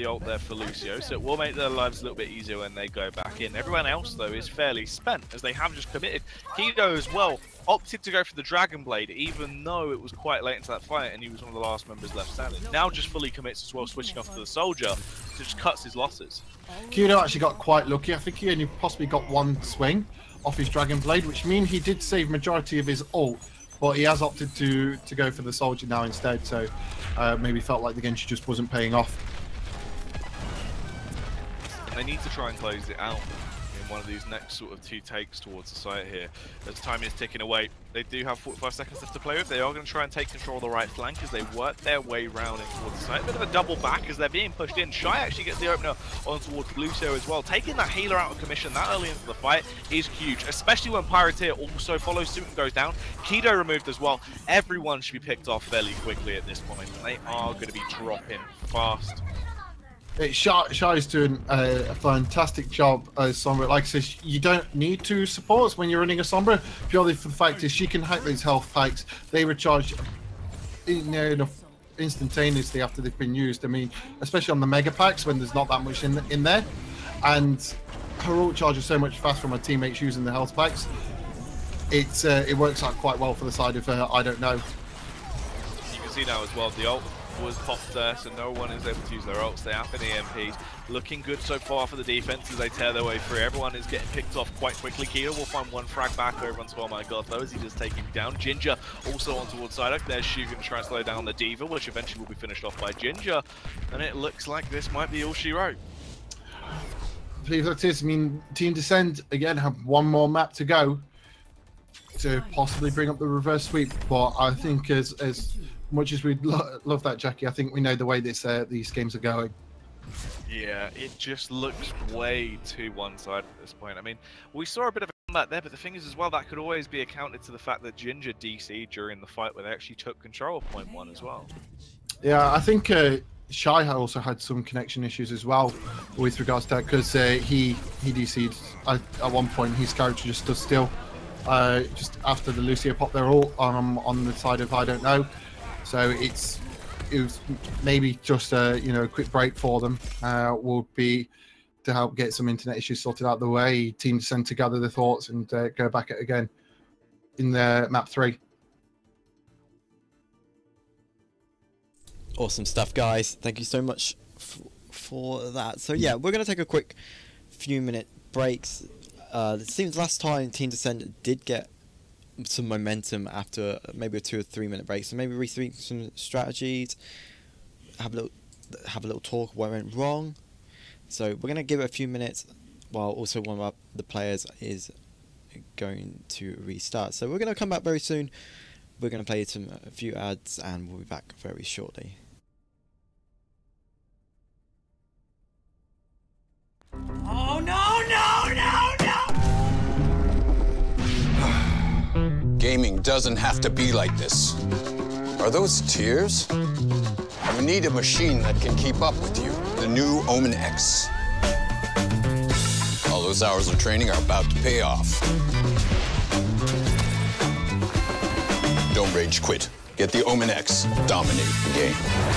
ult there for Lucio, so it will make their lives a little bit easier when they go back in. Everyone else, though, is fairly spent, as they have just committed. Kido as well opted to go for the Dragon Blade, even though it was quite late into that fight and he was one of the last members left standing. Now just fully commits as well, switching off to the Soldier, so just cuts his losses. Kido actually got quite lucky. I think he only possibly got 1 swing off his Dragon Blade, which means he did save majority of his ult, but he has opted to go for the Soldier now instead, so maybe felt like the Genji just wasn't paying off. They need to try and close it out in one of these next sort of 2 takes towards the site here. As time is ticking away, they do have 45 seconds left to play with. They are going to try and take control of the right flank as they work their way round in towards the site. A bit of a double back as they're being pushed in. Shy actually gets the opener on towards Lucio as well. Taking that healer out of commission that early into the fight is huge, especially when Pirateer also follows suit and goes down. Kido removed as well. Everyone should be picked off fairly quickly at this point, and they are going to be dropping fast. Shai's doing a fantastic job as Sombra. Like I said, you don't need 2 supports when you're running a Sombra, purely for the fact is she can hack these health packs. They recharge instantaneously after they've been used. I mean, especially on the mega packs when there's not that much in there. And her ult charges so much faster from her teammates using the health packs. It works out quite well for the side of I don't know. You can see now as well, the ult was popped there, so no one is able to use their ults. They have an EMP. Looking good so far for the defense as they tear their way through. Everyone is getting picked off quite quickly. Kido will find 1 frag back over onto Oh My God, though, as he just taking him down. Ginger also on towards Psyduck. There's Shu going to try and slow down the D.Va, which eventually will be finished off by Ginger. And it looks like this might be all she wrote. I believe that is. I mean, Team Descend, again, have 1 more map to go to possibly bring up the reverse sweep. But I think as much as we'd love that, Jackie, I think we know the way these games are going. Yeah, it just looks way too one-sided at this point. I mean, we saw a bit of a combat there, but the thing is as well, that could always be accounted to the fact that Ginger DC'd during the fight where they actually took control of point 1 as well. Yeah, I think Shy also had some connection issues as well with regards to that, because he DC'd at one point. His character just stood still just after the Lucio popped their ult on the side of I don't know. So it was maybe just a quick break for them will be to help get some internet issues sorted out the way. Team Descend to gather their thoughts and go back at it again in the map 3. Awesome stuff, guys. Thank you so much for that. So yeah, we're going to take a quick few minute breaks. It seems last time Team Descend did get some momentum after maybe a 2 or 3 minute break, so maybe rethink some strategies, have a little talk what went wrong. So we're going to give it a few minutes while also one of the players is going to restart. So we're going to come back very soon. We're going to play a few ads and we'll be back very shortly. Oh no, no, no, no! It doesn't have to be like this. Are those tears? You need a machine that can keep up with you. The new Omen X. All those hours of training are about to pay off. Don't rage quit. Get the Omen X. Dominate the game.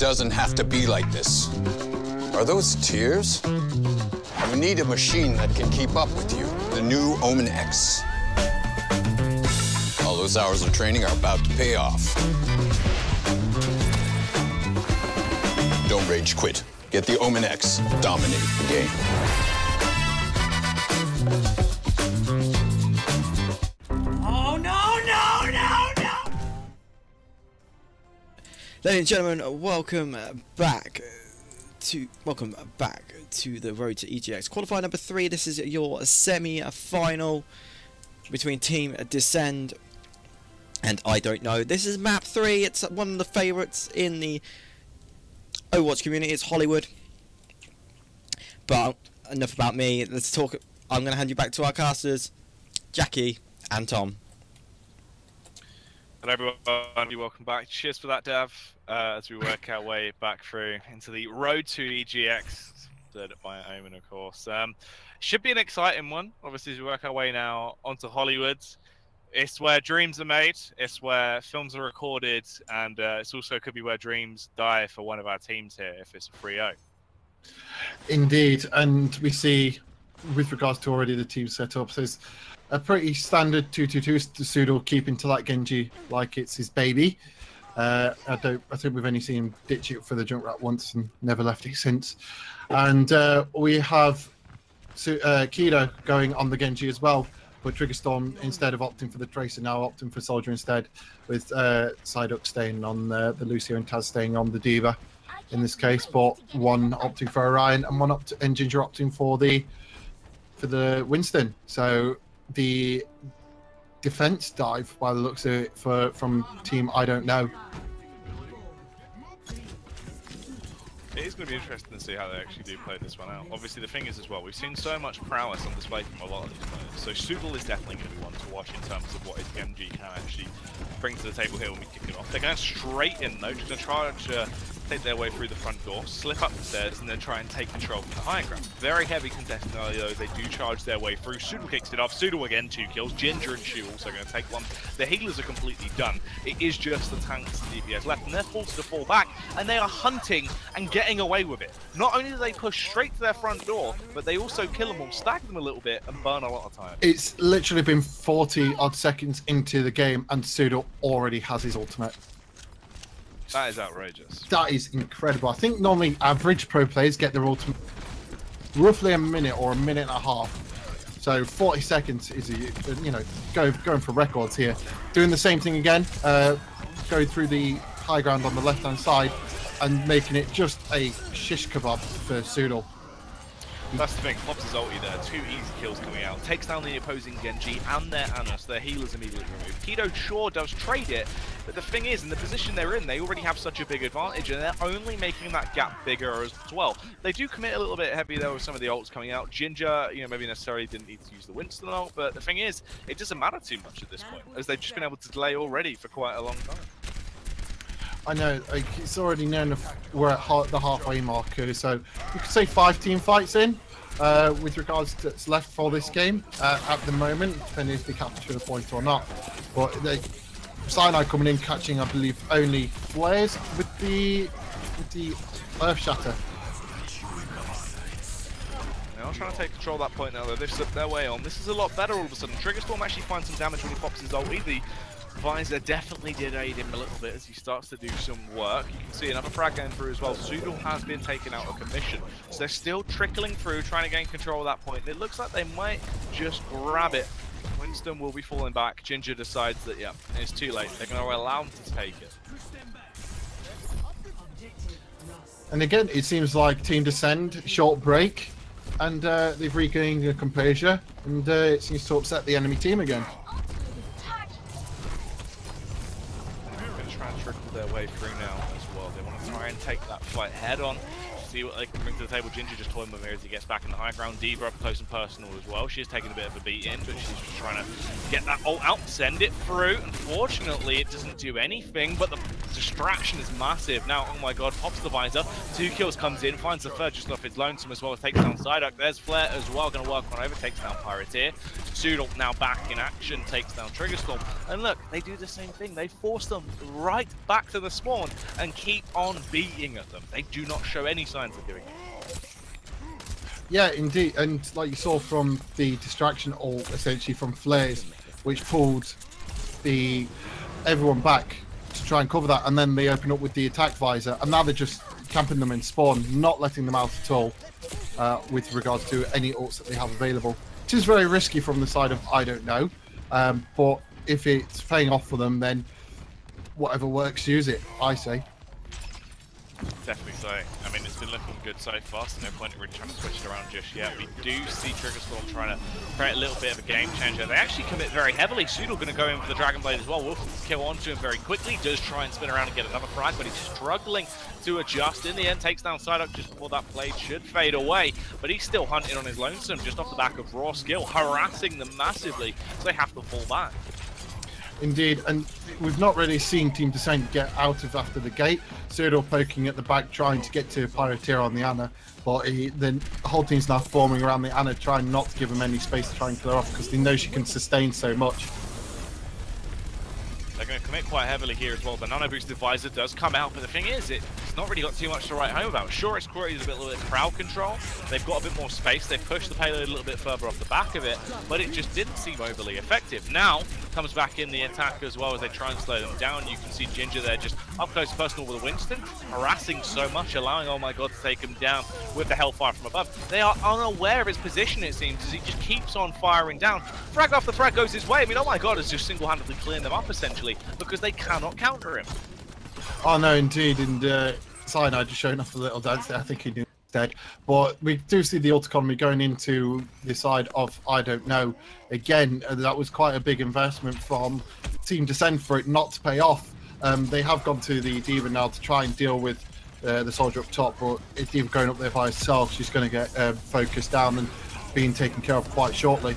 doesn't have to be like this. Are those tears? You need a machine that can keep up with you. The new Omen X. All those hours of training are about to pay off. Don't rage quit. Get the Omen X. Dominate the game. Oh, no! Ladies and gentlemen, welcome back to the Road to EGX qualifier number 3. This is your semi-final between Team Descend and I Don't Know. This is map 3. It's one of the favourites in the Overwatch community. It's Hollywood. But enough about me. Let's talk. I'm going to hand you back to our casters, Jackie and Tom. Hello everyone, welcome back. Cheers for that, Dev, as we work our way back through into the Road to EGX, led by Omen, of course. Should be an exciting one, obviously, as we work our way now onto Hollywood. It's where dreams are made, it's where films are recorded, and it's also could be where dreams die for one of our teams here, if it's a 3-0. Indeed, and we see, with regards to already the team setups, there's a pretty standard 2-2-2 Sudal keeping to that Genji like it's his baby. I think we've only seen him ditch it for the Junkrat once and never left it since. And we have Kido going on the Genji as well, but Triggerstorm, instead of opting for the Tracer, now opting for Soldier instead, with Psyduck staying on the Lucio and Taz staying on the Diva in this case, but one opting for Orion and and Ginger opting for the Winston. So the defense dive, by the looks of it, from Team I Don't Know. It is going to be interesting to see how they actually do play this one out. Obviously, the thing is as well, we've seen so much prowess on display from a lot of these players. So Sudal is definitely going to be one to watch in terms of what his Genji can actually bring to the table here when we kick it off. They're going straight in though, just going to try to take their way through the front door, slip up the stairs, and then try and take control from the high ground. Very heavy contested early though, they do charge their way through. Sudal kicks it off. Sudal again, 2 kills. Ginger and Shu also going to take one. The healers are completely done. It is just the tanks and DPS left, and they're forced to fall back, and they are hunting and getting away with it. Not only do they push straight to their front door, but they also kill them all, stack them a little bit, and burn a lot of time. It's literally been 40 odd seconds into the game, and Sudal already has his ultimate. That is outrageous. That is incredible. I think normally average pro players get their ultimate roughly a minute or a minute and a half. So 40 seconds is, going for records here. Doing the same thing again, going through the high ground on the left-hand side and making it just a shish kebab for Sudal. That's the thing, pops his ulti there, 2 easy kills coming out, takes down the opposing Genji and their Anus, their healers immediately removed. Kido sure does trade it, but the thing is, in the position they're in, they already have such a big advantage, and they're only making that gap bigger as well. They do commit a little bit heavy though with some of the ults coming out. Ginger, maybe necessarily didn't need to use the Winston ult, but the thing is, it doesn't matter too much at this point, as they've just been able to delay already for quite a long time. I know, it's already known if we're at the halfway marker, so you could say 5 team fights in with regards to what's left for this game at the moment, depending if they capture the point or not. But Sinai coming in, catching, I believe, only flares with the Earth Shatter. Now trying to take control of that point now, though. They've slipped their way on. This is a lot better all of a sudden. Triggerstorm actually finds some damage when he pops his ulti. The Visor definitely did aid him a little bit as he starts to do some work. You can see another frag going through as well. Sudal has been taken out of commission. So they're still trickling through, trying to gain control of that point. It looks like they might just grab it. Winston will be falling back. Ginger decides that, yeah, it's too late. They're going to allow him to take it. And again, it seems like Team Descend, short break, and they've regained their composure, and it seems to upset the enemy team again. They're going to try and trickle their way through now as well. They want to try and take that fight head on. see what they can bring to the table. Ginger just toying with her as he gets back in the high ground. Diva up close and personal as well. She's taking a bit of a beat in, but she's just trying to get that ult out, send it through. Unfortunately, it doesn't do anything, but the distraction is massive. Now, oh my god, pops the visor. 2 kills comes in, finds the third just off his lonesome as well as takes down Psyduck. There's Flare as well, going to work on over, takes down Pirateer. Zoodle now back in action, takes down Triggerstorm. And look, they do the same thing. They force them right back to the spawn and keep on beating at them. They do not show any signs of doing it. Yeah, indeed. And like you saw from the distraction ult, essentially from Flares, which pulled everyone back to try and cover that, and then they open up with the attack visor, and now they're just camping them in spawn, not letting them out at all with regards to any ults that they have available. Which is very risky from the side of I don't know, but if it's paying off for them, then whatever works, use it, I say. Definitely so. I mean, it's been looking good so far, so no point in really trying to switch it around just yet. We do see Triggerstorm trying to create a little bit of a game changer. They actually commit very heavily. Zoodle going to go in for the Dragon Blade as well. Wolf kill onto him very quickly. Does try and spin around and get another frag, but he's struggling to adjust. In the end, takes down Psyduck just before that blade should fade away. But he's still hunting on his lonesome just off the back of raw skill, harassing them massively, so they have to fall back. Indeed, and we've not really seen Team Descent get out of after the gate. Zoodle poking at the back, trying to get to Pirateer on the Ana, but the whole team's now forming around the Ana, trying not to give him any space to try and clear off, because they know she can sustain so much. They're going to commit quite heavily here as well. The Nano Boosted Visor does come out, but the thing is, it's not really got too much to write home about. Sure, it's created a little bit of crowd control. They've got a bit more space. They've pushed the payload a little bit further off the back of it, but it just didn't seem overly effective. Now, comes back in the attack as well as they try and slow them down. You can see Ginger there just up close personal with a Winston, harassing so much, allowing oh my god to take him down with the Hellfire from above. They are unaware of his position, it seems, as he just keeps on firing down. Frag after frag goes his way. I mean, oh my god, it's just single-handedly clearing them up essentially, because they cannot counter him. Oh no, indeed, and Cyanide just showing off a little dance there. I think he knew dead. But we do see the ult economy going into the side of I don't know. Again, that was quite a big investment from Team Descent for it not to pay off. They have gone to the Diva now to try and deal with the soldier up top, but if Diva going up there by herself, she's going to get focused down and being taken care of quite shortly.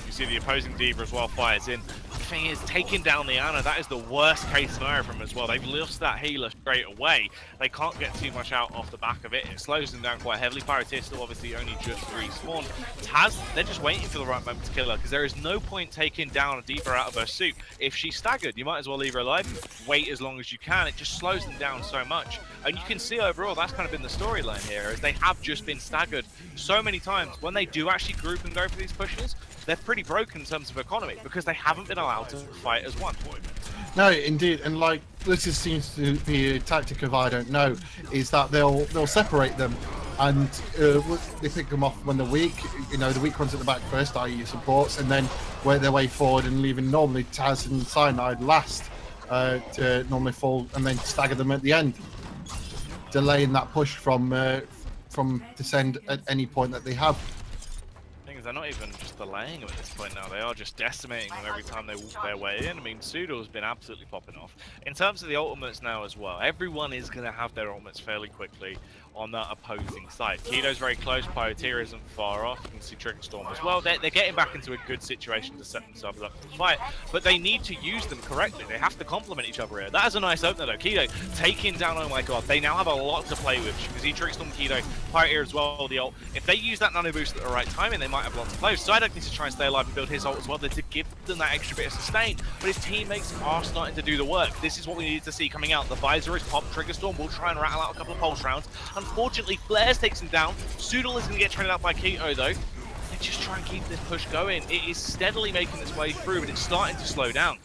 You see the opposing Diva as well fires in. The thing is, taking down the Ana, that is the worst case scenario for them as well. They've lost that healer straight away. They can't get too much out off the back of it. It slows them down quite heavily. Pirateer still obviously only just respawned. Taz, they're just waiting for the right moment to kill her, because there is no point taking down a Diva out of her suit. If she's staggered, you might as well leave her alive. Wait as long as you can. It just slows them down so much. And you can see overall, that's kind of been the storyline here, as they have just been staggered so many times. When they do actually group and go for these pushes, they're pretty broken in terms of economy, because they haven't been allowed to fight as one. No, indeed, and like this seems to be a tactic of I don't know, is that they'll separate them, and they pick them off when they're weak. You know, the weak ones at the back first, i.e. supports, and then work their way forward and leaving normally Taz and Cyanide last to normally fall, and then stagger them at the end, delaying that push from Descend at any point that they have. They're not even just delaying them at this point now. They are just decimating them every time they walk their way in. I mean, Zoodle's been absolutely popping off. In terms of the ultimates now as well, everyone is going to have their ultimates fairly quickly on that opposing side. Kido's very close, Pirateer isn't far off. You can see Triggerstorm as well. They're getting back into a good situation to set themselves up for the fight, but they need to use them correctly. They have to complement each other here. That is a nice opener though. Kido taking down, oh my god, they now have a lot to play with. You can see Triggerstorm, Kido, Pirateer as well, the ult. If they use that nano boost at the right timing, they might have a lot to play with. Psyduck needs to try and stay alive and build his ult as well to give them that extra bit of sustain, but his teammates are starting to do the work. This is what we needed to see coming out. The visor is popped. Triggerstorm will try and rattle out a couple of pulse rounds. Unfortunately, Flares takes him down. Zoodle is going to get trained out by Keto though. They just try and keep this push going. It is steadily making its way through, but it's starting to slow down.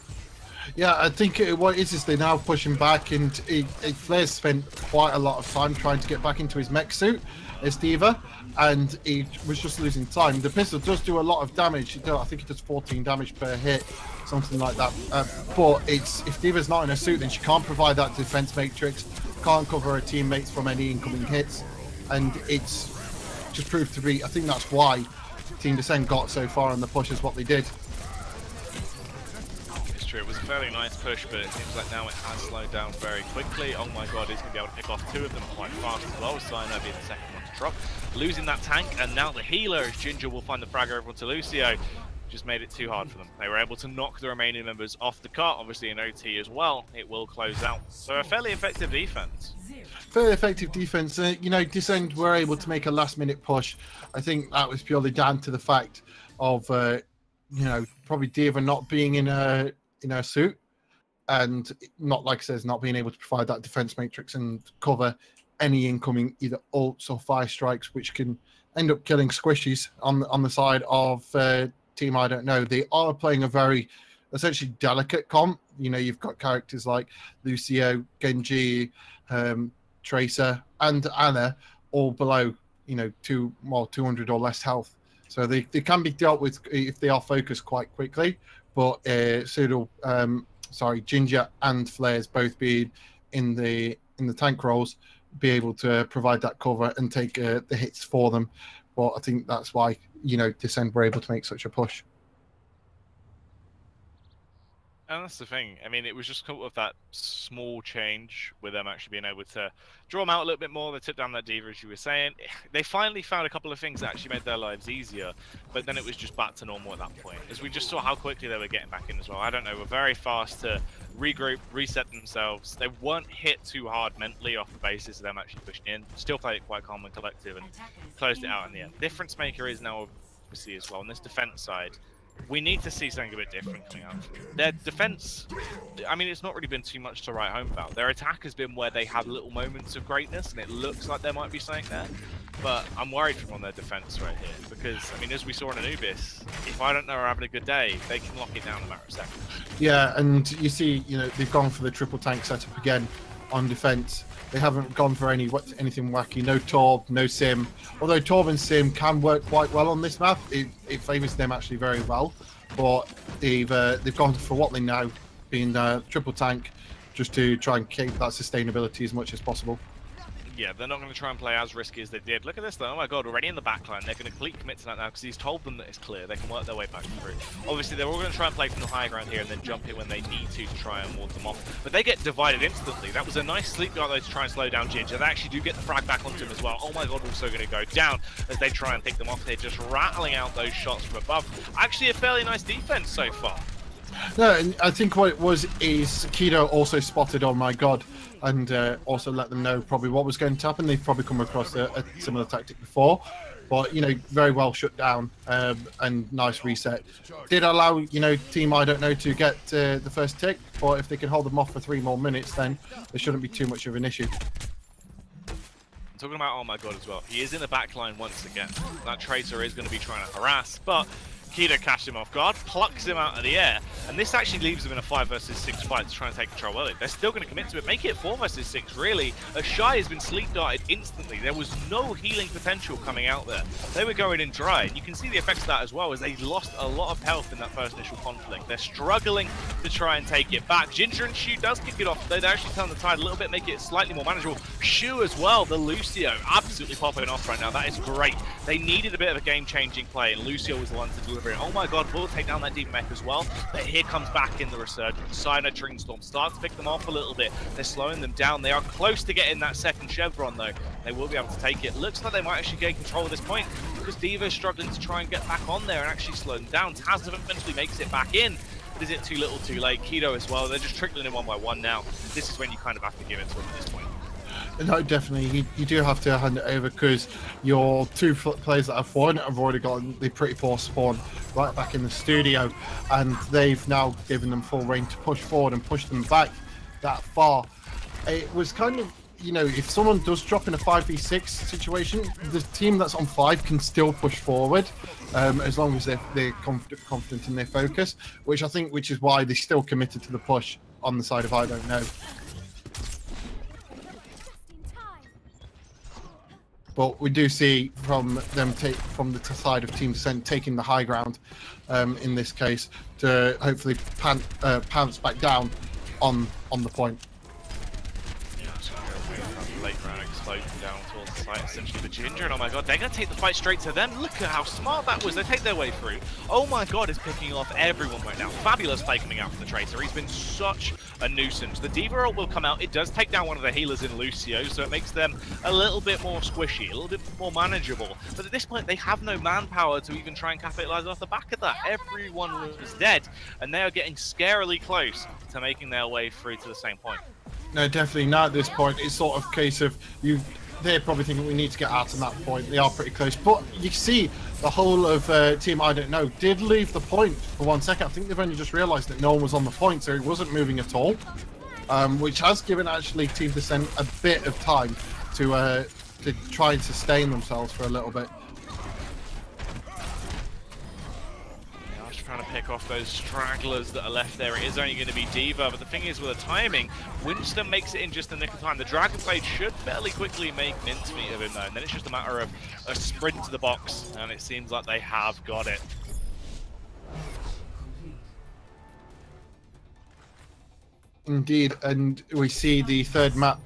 Yeah, I think what it is they're now pushing back, and Flares spent quite a lot of time trying to get back into his mech suit as Diva, and he was just losing time. The pistol does do a lot of damage. I think it does 14 damage per hit, something like that. But if Diva's not in a suit, then she can't provide that defense matrix, can't cover her teammates from any incoming hits, and it's just proved to be, I think that's why Team Descent got so far in the push as what they did. true. It was a fairly nice push, but it seems like now it has slowed down very quickly. Oh my god, he's going to be able to pick off 2 of them quite fast as well. Sino being the second one to drop. Losing that tank, and now the healer, as Ginger will find the frag over onto Lucio. Just made it too hard for them. They were able to knock the remaining members off the cart, obviously in OT as well. It will close out. So a fairly effective defense. Fairly effective defense. You know, Descend were able to make a last-minute push. I think that was purely down to the fact of, you know, probably Diva not being in a suit, and not, like I said, not being able to provide that defense matrix and cover any incoming either ults or fire strikes, which can end up killing squishies on the side of Team I Don't Know. They are playing a very essentially delicate comp. You know, you've got characters like Lucio, Genji, Tracer, and Anna, all below, you know, 200 or less health. So they can be dealt with if they are focused quite quickly. But Ginger and Flares both being in the tank roles, be able to provide that cover and take the hits for them. But I think that's why, you know, Descend were able to make such a push. And that's the thing. I mean, it was just kind of that small change with them actually being able to draw them out a little bit more. They took down that Diva, as you were saying. They finally found a couple of things that actually made their lives easier, but then it was just back to normal at that point, as we just saw how quickly they were getting back in as well. I don't know, were very fast to regroup, reset themselves. They weren't hit too hard mentally off the basis of them actually pushing in. Still played it quite calm and collective and closed it out in the end. Difference maker is now obviously as well on this defense side. We need to see something a bit different coming out. Their defense, I mean, it's not really been too much to write home about. Their attack has been where they have little moments of greatness, and it looks like there might be something there. But I'm worried from their defense right here, because, I mean, as we saw in Anubis, if I Don't Know are having a good day, they can lock it down in a matter of seconds. Yeah, and you see, you know, they've gone for the triple tank setup again on defense. They haven't gone for anything wacky. No Torb, no Sim. Although Torb and Sim can work quite well on this map, it favours them actually very well. But they've gone for what they know, being triple tank, just to try and keep that sustainability as much as possible. Yeah, they're not going to try and play as risky as they did. Look at this though, oh my god, already in the backline. They're going to completely commit to that now because he's told them that it's clear. They can work their way back through. Obviously, they're all going to try and play from the high ground here and then jump in when they need to try and ward them off. But they get divided instantly. That was a nice sleep guard though to try and slow down Ginger. They actually do get the frag back onto him as well. Oh my god, also going to go down as they try and pick them off. They're just rattling out those shots from above. Actually, a fairly nice defense so far. No, and I think what it was is Kido also spotted Oh My God, and also let them know probably what was going to happen. They've probably come across a similar tactic before, but, you know, very well shut down and nice reset. Did allow, you know, Team I Don't Know to get the first tick, but if they can hold them off for 3 more minutes, then there shouldn't be too much of an issue. Talking about Oh My God as well, he is in the back line once again. That Tracer is going to be trying to harass, but Kido catches him off guard, plucks him out of the air, and this actually leaves them in a 5 versus 6 fight to try and take control early. They're still going to commit to it, make it 4 versus 6 really. A Shy has been sleep darted instantly. There was no healing potential coming out there. They were going in dry, and you can see the effects of that as well, as they lost a lot of health in that first initial conflict. They're struggling to try and take it back. Ginger and Shu does kick it off, though. They're actually turning the tide a little bit, make it slightly more manageable. Shu as well, the Lucio, absolutely popping off right now. That is great. They needed a bit of a game-changing play, and Lucio was the one to deliver it. Oh my god, will take down that deep mech as well. But here comes back in the resurgence. Sino Dreamstorm starts to pick them off a little bit. They're slowing them down. They are close to getting that second Chevron though. They will be able to take it. Looks like they might actually gain control of this point because Diva is struggling to try and get back on there and actually slow them down. Taz eventually makes it back in. But is it too little too late? Kido as well. They're just trickling in one by one now. This is when you kind of have to give it to them at this point. No, definitely. You do have to hand it over because your 2 players that have won have already gotten the pretty poor spawn right back in the studio, and they've now given them full reign to push forward and push them back that far. It was kind of, you know, if someone does drop in a 5v6 situation, the team that's on 5 can still push forward as long as they're confident in their focus, which is why they're still committed to the push on the side of I Don't Know. But we do see from them from the side of Team Descent taking the high ground in this case to hopefully pounce back down on the point. Yeah, late round explosion down towards the site. essentially the Ginger, and oh my god, they're going to take the fight straight to them. Look at how smart that was. They take their way through. Oh my god, it's picking off everyone right now. Fabulous play coming out from the Tracer. He's been such a nuisance. The Diva ult will come out. It does take down one of the healers in Lucio, so it makes them a little bit more squishy, a little bit more manageable. But at this point, they have no manpower to even try and capitalize off the back of that. Everyone was dead, and they are getting scarily close to making their way through to the same point. No, definitely not at this point. It's sort of a case of they're probably thinking we need to get out of that point. They are pretty close. But you see the whole of Team I Don't Know did leave the point for 1 second. I think they've only just realised that no one was on the point, so it wasn't moving at all. Which has given actually Team Descent a bit of time to try and sustain themselves for a little bit. Trying to pick off those stragglers that are left there. It is only going to be Diva, but the thing is with the timing, Winston makes it in just the nick of time. The Dragon Blade should fairly quickly make mincemeat of him though, and then it's just a matter of a sprint to the box, and it seems like they have got it. Indeed, and we see the third map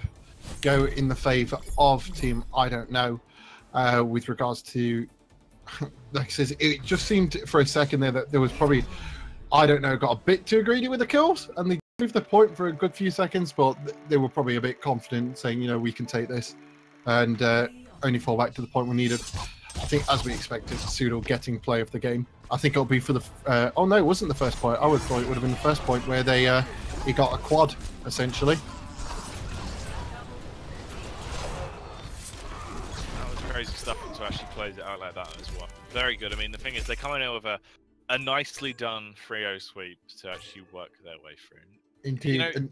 go in the favour of Team I Don't Know with regards to like I says, it just seemed for a second there that there was probably, I Don't Know, got a bit too greedy with the kills, and they moved the point for a good few seconds, but they were probably a bit confident, saying, you know, we can take this, and only fall back to the point we needed. I think, as we expected, Pseudo getting play of the game. I think it'll be for the, oh no, it wasn't the first point. I would have thought it would have been the first point where they, he got a quad, essentially. Crazy stuff to actually close it out like that as well. Very good. I mean, the thing is, they're coming in with a nicely done 3-0 sweep to actually work their way through. Indeed. You know,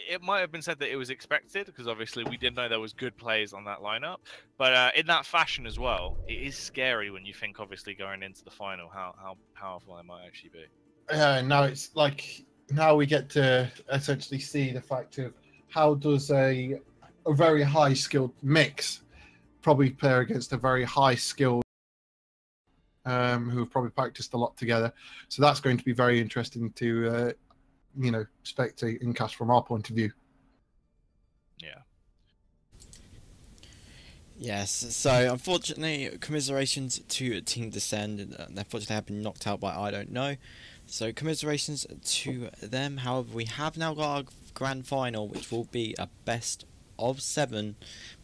it might have been said that it was expected, because obviously we did know there was good plays on that lineup. But in that fashion as well, it is scary when you think, obviously, going into the final, how powerful they might actually be. Now it's like, now we get to essentially see the fact of how does a very high skilled mix probably play against a very high skilled who have probably practiced a lot together. So that's going to be very interesting to you know, spectate and cast from our point of view. Yeah. Yes, so unfortunately, commiserations to Team Descend. Unfortunately, have been knocked out by I Don't Know. So commiserations to them. However, we have now got our grand final, which will be a best of 7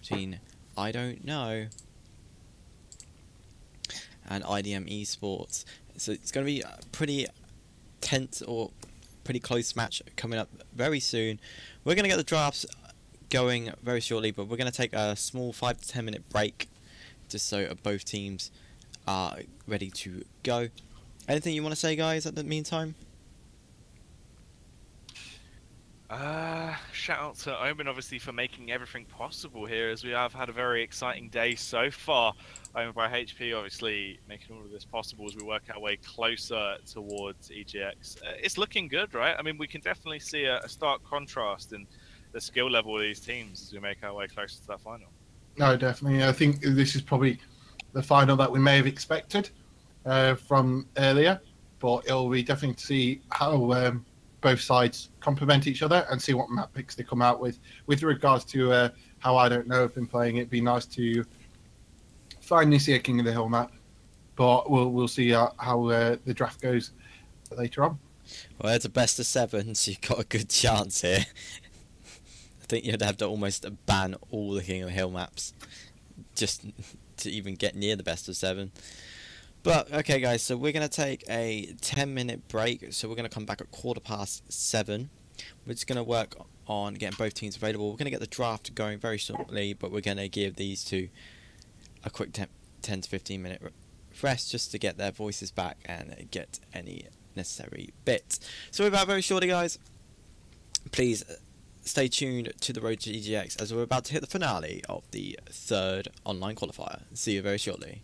between I Don't Know and IDM Esports. So it's going to be a pretty tense or pretty close match coming up very soon. We're going to get the drafts going very shortly, but we're going to take a small 5 to 10 minute break just so both teams are ready to go. Anything you want to say, guys, at the meantime? Shout out to Omen, obviously, for making everything possible here, as we have had a very exciting day so far. Omen by HP, obviously, making all of this possible as we work our way closer towards EGX. It's looking good, right? I mean, we can definitely see a stark contrast in the skill level of these teams as we make our way closer to that final. No, definitely. I think this is probably the final that we may have expected from earlier, but it'll be definitely to see how both sides complement each other and see what map picks they come out with. With regards to how I Don't Know have been playing, it'd be nice to finally see a King of the Hill map, but we'll see how the draft goes later on. Well, it's a best of 7, so you've got a good chance here. I think you'd have to almost ban all the King of the Hill maps just to even get near the best of 7. But, okay guys, so we're going to take a 10-minute break, so we're going to come back at 7:15. We're just going to work on getting both teams available. We're going to get the draft going very shortly, but we're going to give these two a quick 10 to 15 minute rest just to get their voices back and get any necessary bits. So we're back very shortly, guys. Please stay tuned to the road to EGX as we're about to hit the finale of the 3rd online qualifier. See you very shortly.